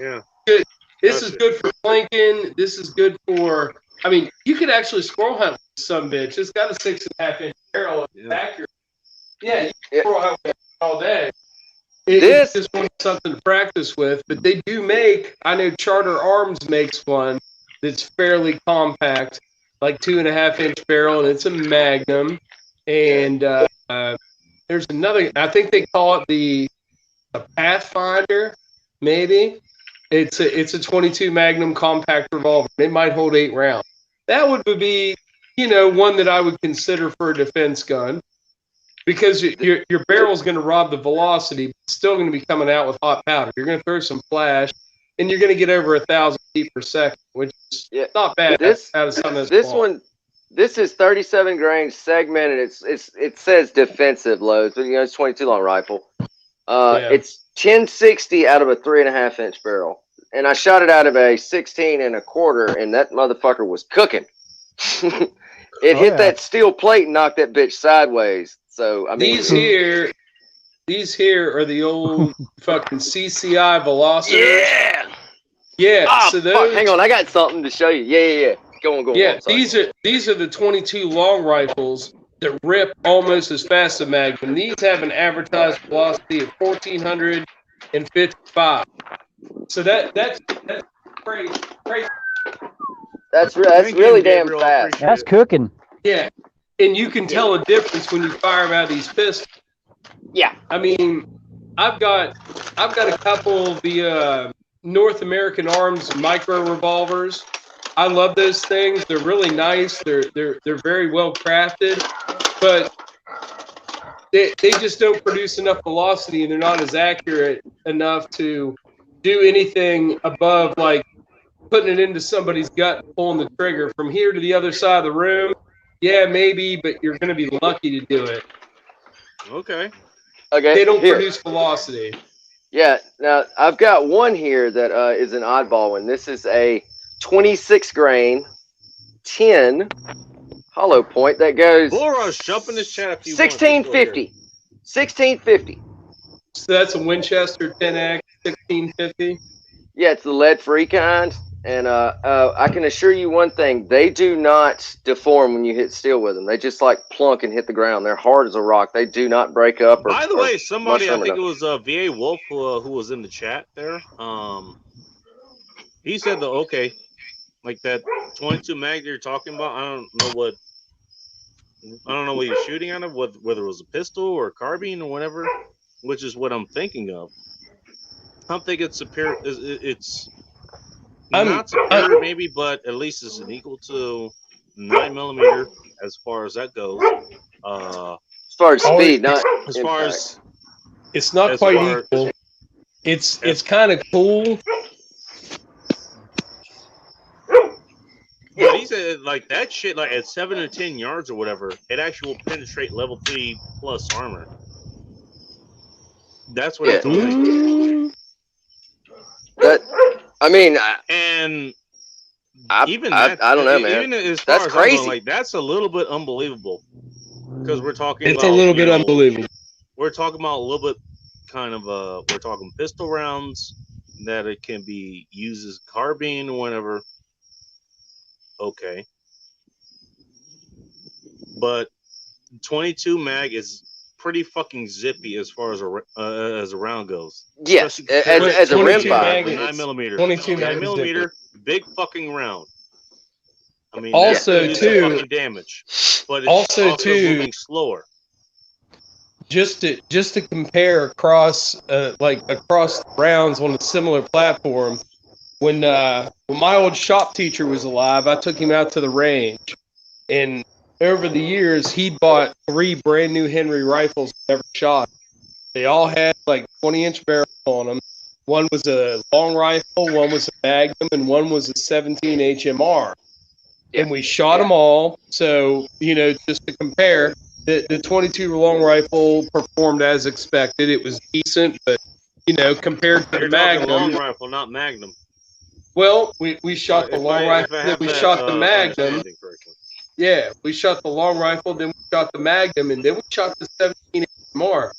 good. This is good for flanking. This is good for. I mean, you could actually squirrel hunt with some bitch. It's got a 6.5-inch barrel. It's accurate. Yeah, you can squirrel hunt with it all day. It's just something to practice with. But they do make. I know Charter Arms makes one that's fairly compact. Like 2.5-inch barrel, and it's a Magnum. And there's another. I think they call it the Pathfinder, maybe. It's a 22 Magnum compact revolver. It might hold 8 rounds. That would be, one that I would consider for a defense gun, because your barrel's going to rob the velocity, but it's still going to be coming out with hot powder. You're going to throw some flash, and you're going to get over 1,000 feet per second, which is not bad. This This is 37 grain segmented. It says defensive loads, but it's 22 long rifle. It's 1060 out of a 3.5 inch barrel, and I shot it out of a 16 1/4, and that motherfucker was cooking. It hit that steel plate and knocked that bitch sideways. So I mean, these here are the old fucking CCI Velocitors. Yeah. Oh, so those, fuck, hang on, I got something to show you. Yeah. Go on. Yeah, these are the 22 long rifles that rip almost as fast as a Magnum. These have an advertised velocity of 1,455. So that's crazy. That's really damn fast. That's cooking. Yeah, and you can tell a difference when you fire them out of these pistols. Yeah, I mean, I've got a couple of the North American Arms micro revolvers. I love those things. They're really nice. They're very well crafted, but they just don't produce enough velocity, and they're not as accurate enough to do anything above like putting it into somebody's gut and pulling the trigger from here to the other side of the room. Yeah, maybe, but you're going to be lucky to do it. Okay. They don't produce velocity. Yeah. Now I've got one here that is an oddball one. This is a 26 grain 10 hollow point that goes. Laura, jump in the chat if you 1650. 1650. So that's a Winchester 10X 1650. Yeah, it's the lead-free kind, and I can assure you one thing: they do not deform when you hit steel with them. They just like plunk and hit the ground. They're hard as a rock. They do not break up. By the way, somebody, I think it was VA Wolf who was in the chat there. He said that like that 22 mag you're talking about. I don't know what you're shooting out of, whether it was a pistol or a carbine or whatever, which is what I'm thinking of. I don't think it's superior. It's not superior, maybe, but at least it's an equal to 9mm as far as that goes. As far as speed, not as far as it's not quite equal. It's kind of cool. But he said like that shit, like at 7 or 10 yards or whatever, it actually will penetrate level 3 plus armor. That's what it told me. That I mean, I don't know, man. Even as far that's as crazy. Going, like that's a little bit unbelievable because we're talking. It's a little bit unbelievable. We're talking about a little bit, kind of. We're talking pistol rounds that it can be used as carbine or whatever. Okay, but 22 mag is pretty fucking zippy as far as a round goes. Yes, as a rim fire. 9mm. 22 9mm, big fucking round. I mean, also too, fucking damage, but it's also moving slower. Just to compare across rounds on a similar platform. When my old shop teacher was alive, I took him out to the range, and over the years, he bought 3 brand new Henry rifles ever shot. They all had like 20-inch barrels on them. One was a long rifle, one was a Magnum, and one was a 17 HMR. And we shot them all. So, just to compare, the 22 long rifle performed as expected. It was decent, but, compared to the Magnum. Long rifle, not Magnum. Well, we shot the long rifle, then we shot the Magnum. Yeah, we shot the long rifle, then we shot the Magnum, and then we shot the 17 HMR.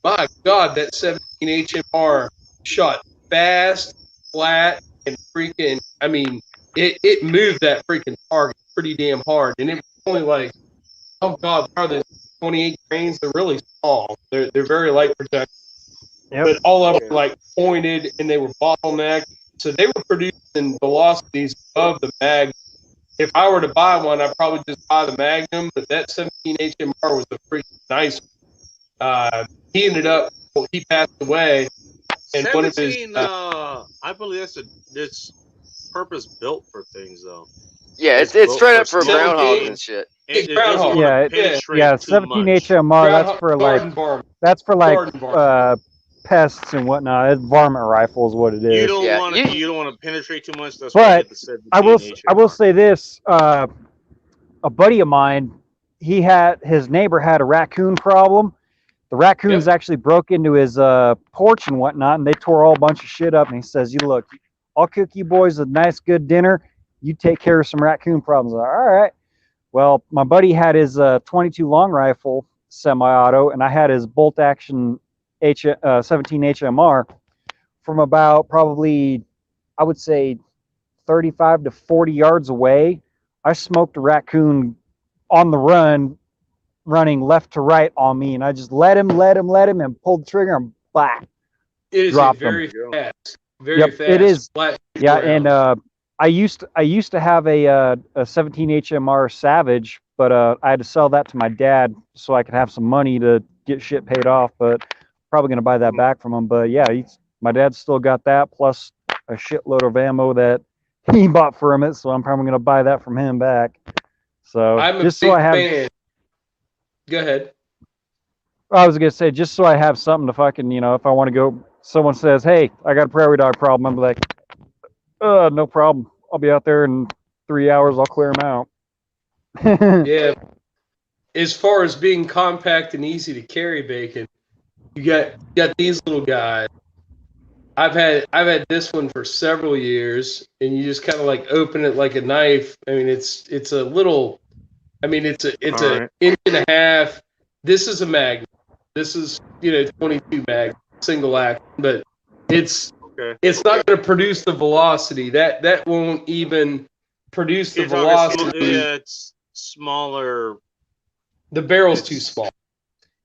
My God, that 17 HMR shot fast, flat, and freaking, I mean, it moved that freaking target pretty damn hard. And it was only like, oh God, what are the 28 grains? They're really small. They're very light projectiles. Yep. But all of them were like pointed, and they were bottlenecked. So they were producing velocities above the Magnum. If I were to buy one, I'd probably just buy the Magnum, but that 17 HMR was a pretty nice one. He passed away. And 17, one of his, I believe it's purpose built for things, though. Yeah, it's straight up for groundhogs and shit. Yeah, 17 HMR, that's for pests and whatnot. It's varmint rifle is what it is. You don't want to penetrate too much. That's but I will say this: a buddy of mine, his neighbor had a raccoon problem. The raccoons actually broke into his porch and whatnot, and they tore all a bunch of shit up. And he says, "You look, I'll cook you boys a nice, good dinner. You take care of some raccoon problems." I'm like, all right. Well, my buddy had his 22 long rifle semi-auto, and I had his bolt action 17 HMR. From about probably, I would say, 35 to 40 yards away, I smoked a raccoon on the run, running left to right on me, and I just let him, and pulled the trigger, and blah, It is dropped very him. fast, very fast. It is. Flat Yeah, rounds. and I used to have a 17 HMR Savage, but I had to sell that to my dad so I could have some money to get shit paid off. But probably gonna buy that back from him. But yeah, my dad's still got that plus a shitload of ammo that he bought from it, so I'm probably gonna buy that from him back. So I'm a just big so I have. fan. Go ahead. I was gonna say just so I have something to fucking, if I want to go, someone says, "Hey, I got a prairie dog problem," I'm like, no problem. I'll be out there in 3 hours. I'll clear them out. Yeah. As far as being compact and easy to carry, Bacon, you got these little guys. I've had this one for several years, and you just kind of like open it like a knife. I mean, it's a little. I mean, it's a inch and a half. This is a Magnum. This is 22 mag single action, but it's not going to produce the velocity. That won't even produce the velocity. It's smaller. The barrel's too small.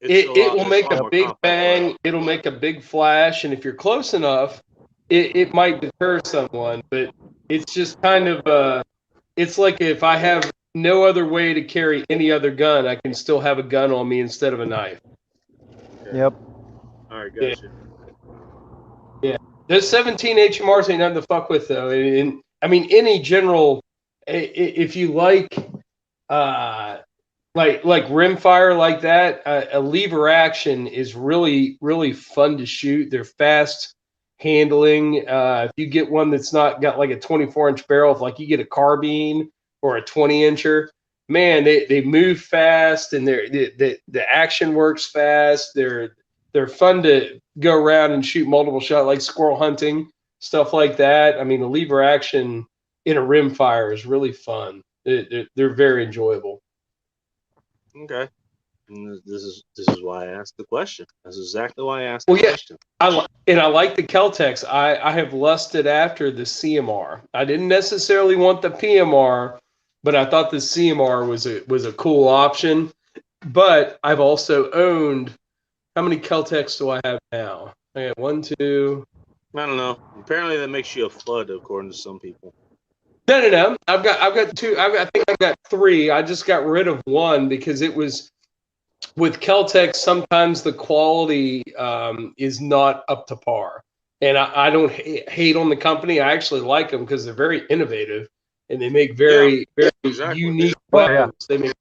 It will make a big bang. It'll make a big flash, and if you're close enough, it might deter someone. But it's just kind of it's like if I have no other way to carry any other gun, I can still have a gun on me instead of a knife. Yep. All right, gotcha. Yeah. Those 17 HMRs ain't nothing to fuck with, though. And I mean, any general, if you like rimfire like that, a lever action is really, really fun to shoot. They're fast handling. If you get one that's not got like a 24-inch barrel, if like you get a carbine or a 20-incher, man, they move fast, and the action works fast. They're fun to go around and shoot multiple shots, like squirrel hunting, stuff like that. I mean, the lever action in a rimfire is really fun. They're very enjoyable. Okay. And this is why I asked the question. That's exactly why I asked the question. I like the Kel-Tecs. I have lusted after the CMR. I didn't necessarily want the PMR, but I thought the CMR was a cool option. But I've also owned. How many Kel-Tecs do I have now? I got 1, 2. I don't know. Apparently that makes you a FUD, according to some people. No. I've got 2. I think I've got 3. I just got rid of 1 because it was with Kel-Tec. Sometimes the quality is not up to par, and I don't hate on the company. I actually like them because they're very innovative and they make very unique weapons. They make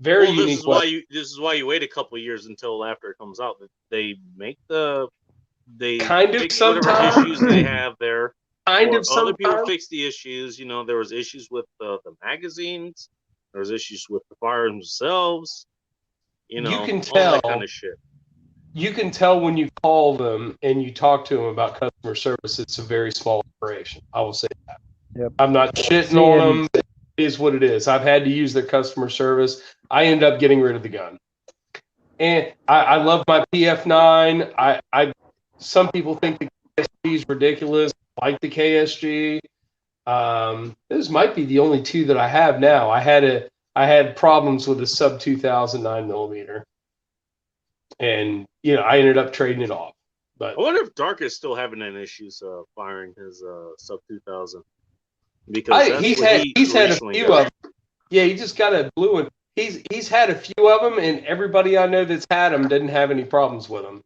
very unique weapons. This is why you wait a couple of years until after it comes out. They make kind of sometimes issues they have there. Other people fix the issues. There was issues with the magazines. There was issues with the firearms themselves. You can tell all that kind of shit. You can tell when you call them and you talk to them about customer service. It's a very small operation. I will say that. Yep. I'm not shitting on them. It is what it is. I've had to use their customer service. I end up getting rid of the gun. And I love my PF9. Some people think the KSG is ridiculous. I like the KSG. This might be the only 2 that I have now. I had problems with a sub 2000 9mm, and I ended up trading it off. But I wonder if Dark is still having any issues firing his sub 2000, because he's had a few of them. Yeah, he just got a blue one. He's had a few of them, and everybody I know that's had them didn't have any problems with them.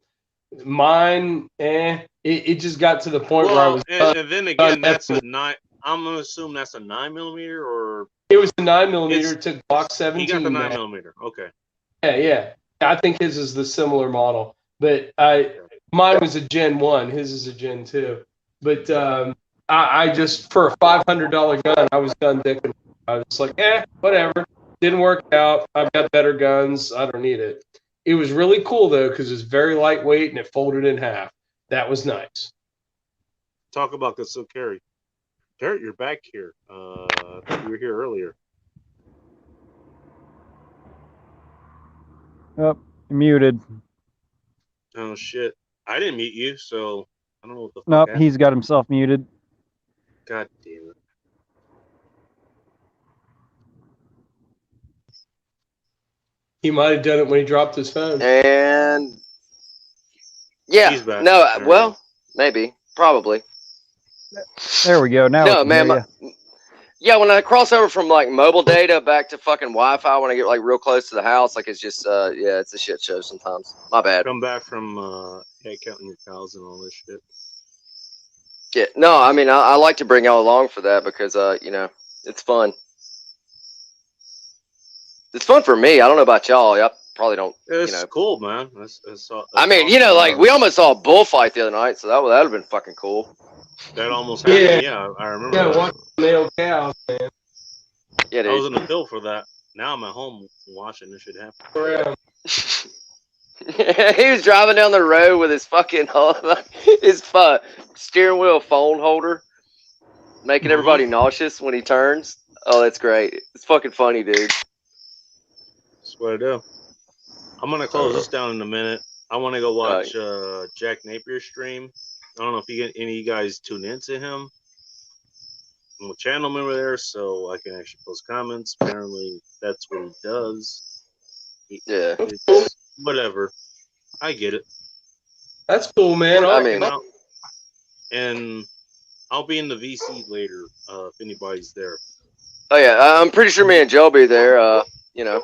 Mine, it just got to the point where I was. And then again, that's a 9. I'm gonna assume that's a 9mm, or it was a 9mm. It took Glock 17. He got the 9mm. Okay. Yeah. I think his is the similar model, but mine was a Gen 1. His is a Gen 2. But I just, for a $500 gun, I was done dicking. I was like, whatever. Didn't work out. I've got better guns. I don't need it. It was really cool though because it's very lightweight and it folded in half. That was nice. Talk about concealed carry. Garrett, you're back here. I thought you were here earlier. Oh, muted. Oh shit! I didn't mute you, so I don't know what the fuck Nope, happened. he's got himself muted. God damn it! He might have done it when he dropped his phone. And yeah, He's back. no, There well, we maybe, probably. There we go. Now we No, can man, hear you. yeah, when I cross over from like mobile data back to fucking Wi-Fi, when I get like real close to the house, like it's just, yeah, it's a shit show sometimes. My bad. come back from counting your cows and all this shit. Yeah, no, I mean, I like to bring y'all along for that because, you know, it's fun. It's fun for me. I don't know about y'all. Y'all probably don't. It's You know. cool, man. That's I mean, you know, like we almost saw a bullfight the other night, so that would have been fucking cool. that almost happened. Yeah. Yeah, I remember. Yeah, that. watch male cows, man. Yeah, I was dude. in the field for that. Now I'm at home watching this shit happen. Around. He was driving down the road with his fucking his steering wheel phone holder, making everybody nauseous when he turns. Oh, that's great. It's fucking funny, dude. That's what I do. I'm gonna close this down in a minute. I want to go watch Jack Napier's stream. I don't know if any of you guys tune into him. I'm a channel member there, so I can actually post comments. Apparently, that's what he does. Yeah. It's whatever. I get it. That's cool, man. I mean, and I'll be in the VC later if anybody's there. oh yeah, I'm pretty sure me and Joe will be there. You know.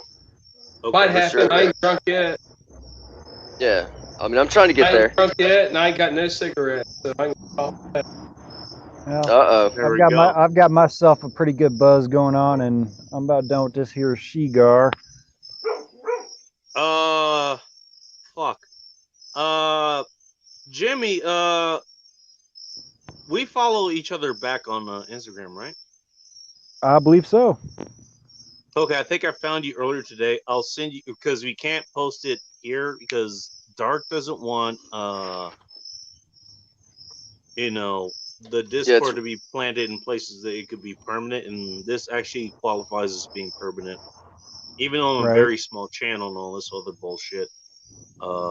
Okay. might happen. sure. I ain't drunk yet. Yeah. I mean, I'm trying to I get ain't there. drunk yet, and I ain't got no cigarettes. So I can Well, There we go. I've got myself a pretty good buzz going on, and I'm about done with this here Shigar. Fuck. Jimmy, we follow each other back on Instagram, right? I believe so. Okay, I think I found you earlier today. I'll send you because we can't post it here because Dark doesn't want the Discord to be planted in places that it could be permanent, and this actually qualifies as being permanent. Even on a very small channel and all this other bullshit.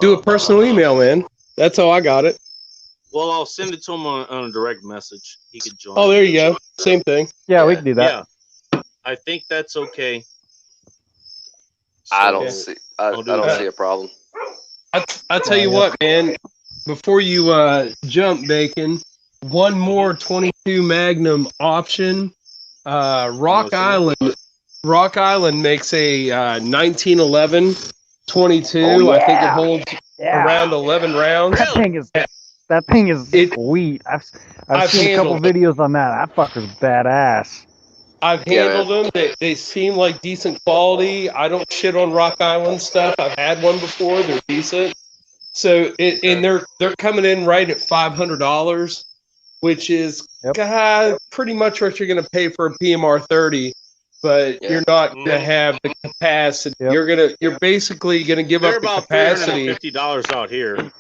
do a personal email, man. That's how I got it. Well, I'll send it to him on a direct message. He could join. Oh, there you go. Same thing. Yeah, we can do that. Yeah, I think that's okay. So, I don't see a problem. I tell you what, man. Before you jump, Bacon, one more 22 Magnum option. Rock Island makes a 1911 22. Oh, yeah. I think it holds around 11 rounds. That thing is sweet. I've seen a couple videos on that. That fucker's badass. I've handled them. They seem like decent quality. I don't shit on Rock Island stuff. I've had one before. They're decent. So and they're coming in right at $500, which is pretty much what you're going to pay for a PMR 30. But you're not going to have the capacity. You're basically going to give up the capacity. They're about $350 out here.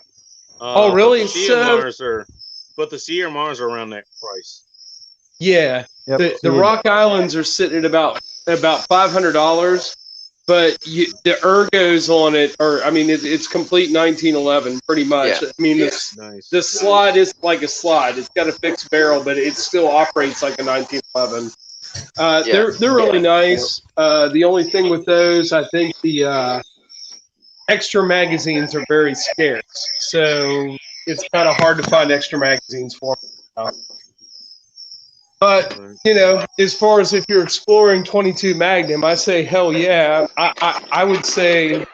Oh, really? But the CMRs are around that price. Yeah. The Rock Islands are sitting at about $500, but the ergos on it are, I mean, it's complete 1911 pretty much. Yeah. I mean, the slide is like a slide. It's got a fixed barrel, but it still operates like a 1911. They're really nice. The only thing with those, I think the extra magazines are very scarce, so it's kind of hard to find extra magazines for them. But as far as if you're exploring 22 Magnum, I say hell yeah. I would say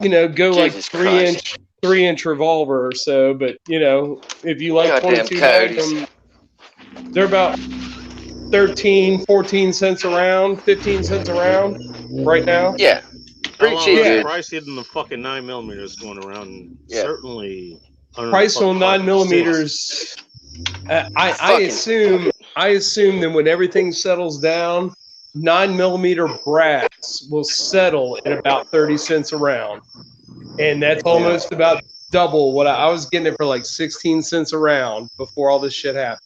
go like 3-inch revolver or so. But if you like 22 Magnum, they're about 14 cents around, 15 cents around right now. Yeah. Pretty cheap, dude. Price hitting the fucking 9mm going around. Certainly. Price on 9mm. I assume that when everything settles down, 9mm brass will settle at about 30 cents a round, and that's almost about double what I was getting it for, like 16 cents a round before all this shit happened.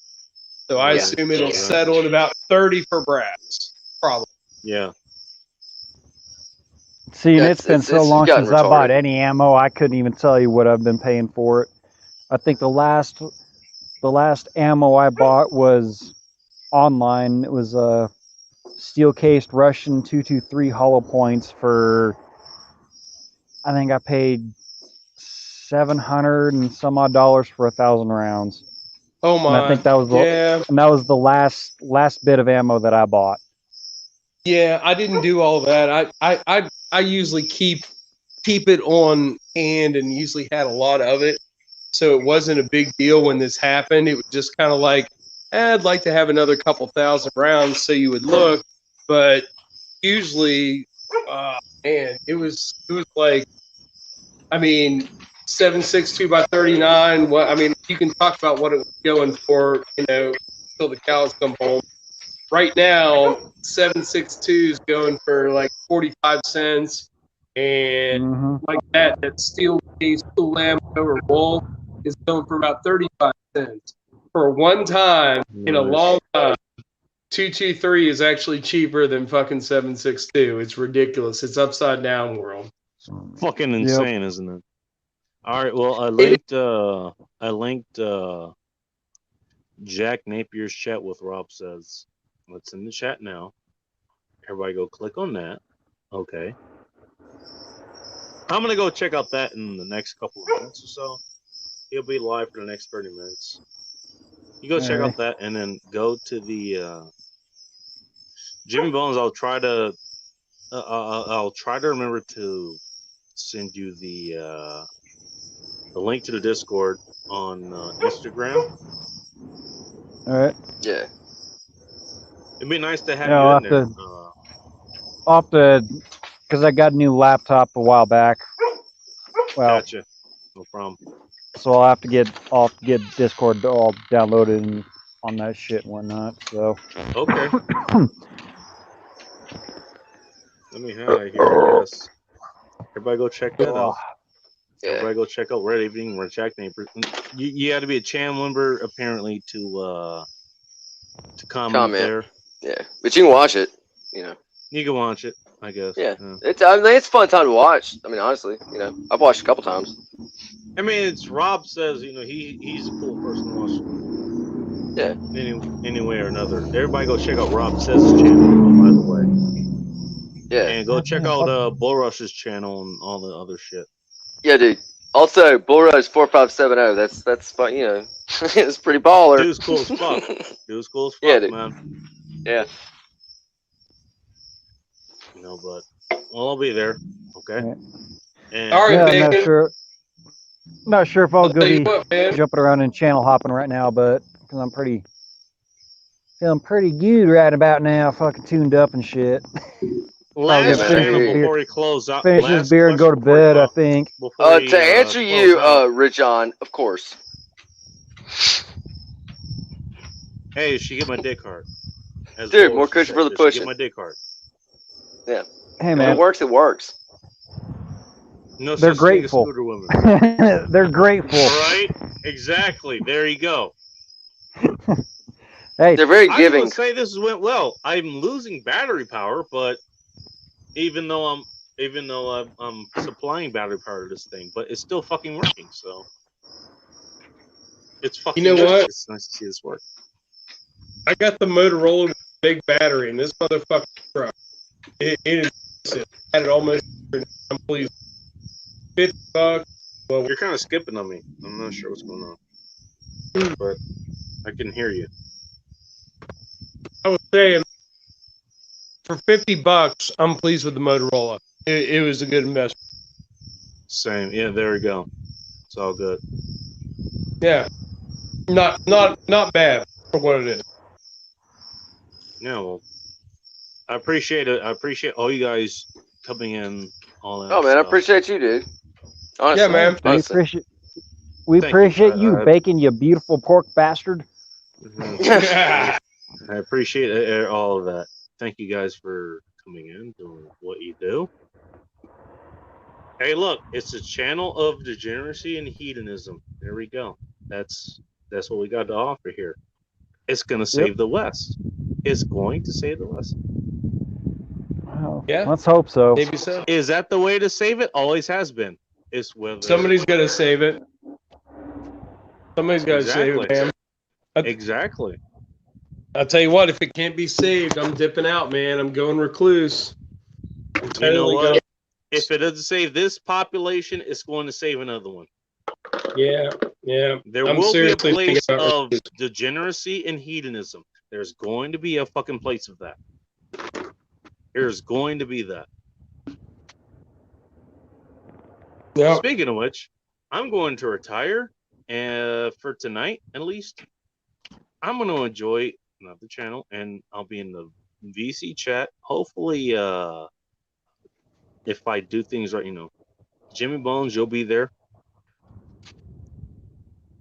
So I assume it'll settle at about 30 for brass, probably. Yeah. See, and it's been so long since I bought any ammo, I couldn't even tell you what I've been paying for it. I think the last ammo I bought was online. It was a steel-cased Russian 223 hollow points for, I think I paid $700 and some odd dollars for 1,000 rounds. Oh my! And I think that was the last bit of ammo that I bought. Yeah, I didn't do all that. I usually keep it on hand and usually had a lot of it, so it wasn't a big deal when this happened. It was just kind of like, I'd like to have another couple thousand rounds, so you would look. But usually, man, it was like, I mean, 7.62 by 39. What I mean, you can talk about what it was going for, until the cows come home. Right now, 7.62 is going for like 45 cents, and like that steel case full ammo or roll is going for about 35 cents. For one time in a long time, 223 is actually cheaper than fucking 7.62. It's ridiculous. It's upside down world. It's fucking insane, isn't it? All right. Well, I linked Jack Napier's chat with Rob Says. It's in the chat now. Everybody go click on that. Okay. I'm going to go check out that in the next couple of minutes or so. He'll be live for the next 30 minutes. You go check out that and then go to the Jimmy Bones. I'll try to remember to send you the link to the Discord on Instagram. All right. Yeah. It'd be nice to have you in there. I'll have to, because I got a new laptop a while back. Well, gotcha. No problem. So I'll have to get Discord all downloaded and on that shit and whatnot. So okay. Let me hide here, I guess. Everybody go check that out. Yeah. Everybody go check out Red Evening or Jack Napier. You had to be a channel member apparently to comment there. Yeah, but you can watch it. You can watch it, I guess. Yeah. It's a fun time to watch. I mean, honestly, I've watched a couple times. I mean, it's Rob Says, he's a cool person to watch. Yeah. Any way or another. Everybody go check out Rob Says' channel, by the way. Yeah. And go check out Bull Rush's channel and all the other shit. Yeah, dude. Also, Bull Rush 4570. That's fun. It's pretty baller. Dude's cool as fuck. Yeah, dude. Man. Yeah. But I'll be there. Okay. And all right, not sure if I'll go be jumping around and channel hopping right now, but because I'm feeling pretty good right about now, fucking tuned up and shit. Last before we close out. Finish this beer and go to bed, I think. To answer you, Rich on, of course. Hey, she get my dick hard. Dude, more cushion for the pushing. Get my dick hard. Yeah. Hey, man. If it works, it works. No, they're grateful. They're grateful. Right? Exactly. There you go. Hey, they're very giving. I would say this went well. I'm losing battery power, but even though I'm supplying battery power to this thing, but it's still fucking working. So it's fucking. What? It's nice to see this work. I got the Motorola with a big battery, and this motherfucking truck. It is. I had it almost. I'm pleased. $50. Well, you're kind of skipping on me. I'm not sure what's going on, but I can hear you. I was saying, for $50, I'm pleased with the Motorola. It was a good investment. Same. Yeah, there we go. It's all good. Yeah, not bad for what it is. Yeah, well, I appreciate it. I appreciate all you guys coming in. All that. Oh man, stuff. I appreciate you, dude. Honestly, yeah, man. We appreciate you, Bacon, you beautiful pork bastard. I appreciate all of that. thank you guys for coming in, doing what you do. Hey, look, it's a channel of degeneracy and hedonism. There we go. That's what we got to offer here. It's going to save the West. It's going to save the West. Well, Yeah. let's hope so. Maybe so. Is that the way to save it? Always has been. It's whether Somebody's got to save it. Somebody's got to save it, man. Exactly. I'll tell you what, if it can't be saved, I'm dipping out, man. I'm going recluse. You know what? If it doesn't save this population, it's going to save another one. Yeah. There will be a place of degeneracy and hedonism. There's going to be a fucking place of that. There's going to be that. Yep. Speaking of which, I'm going to retire for tonight, at least. I'm going to enjoy another channel, and I'll be in the VC chat. Hopefully, if I do things right, Jimmy Bones, you'll be there.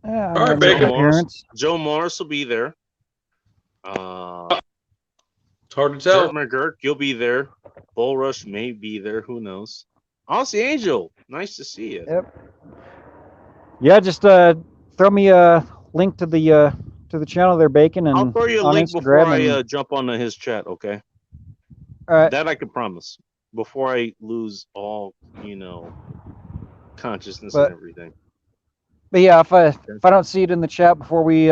Yeah, all right, Joe Morris will be there. It's hard to tell. Dirt McGurk, you'll be there. Bull Rush may be there. Who knows? Aussie Angel, nice to see you. Yep. Yeah, just throw me a link to the channel there, Bacon, and I'll throw you a link before I jump onto his chat. Okay. All right. That I can promise. Before I lose all, consciousness and everything. But yeah, if I don't see it in the chat before we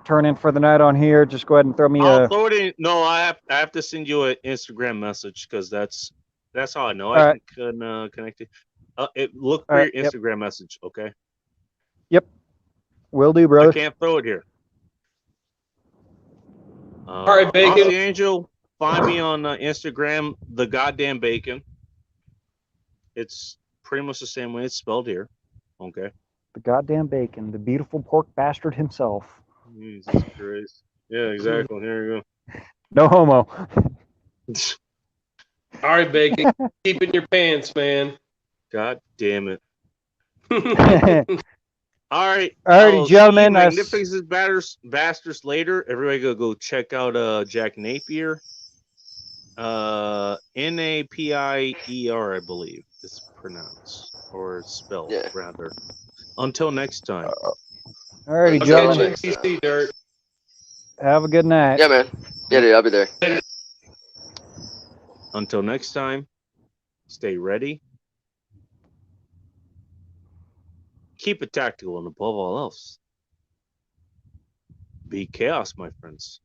turn in for the night on here, just go ahead and throw me I'll throw it in. No, I have to send you an Instagram message because that's how I know I can connect it. Look for your Instagram message, okay? Yep. Will do, brother. I can't throw it here. All right, Bacon. Aussie Angel, find me on Instagram, the goddamn Bacon. It's pretty much the same way it's spelled here. Okay. The goddamn Bacon, the beautiful pork bastard himself. Jesus Christ. Yeah, exactly. Here you go. No homo. All right, Bacon. Keep it in your pants, man. God damn it. All right. Alrighty, gentlemen. Magnificent Bastards later. Everybody go check out Jack Napier. Napier, I believe it's pronounced or spelled, rather. Until next time. Alrighty, gentlemen. PC, Dirt. Have a good night. Yeah, man. Yeah, dude, I'll be there. Until next time, stay ready. Keep it tactical, and above all else, be chaos, my friends.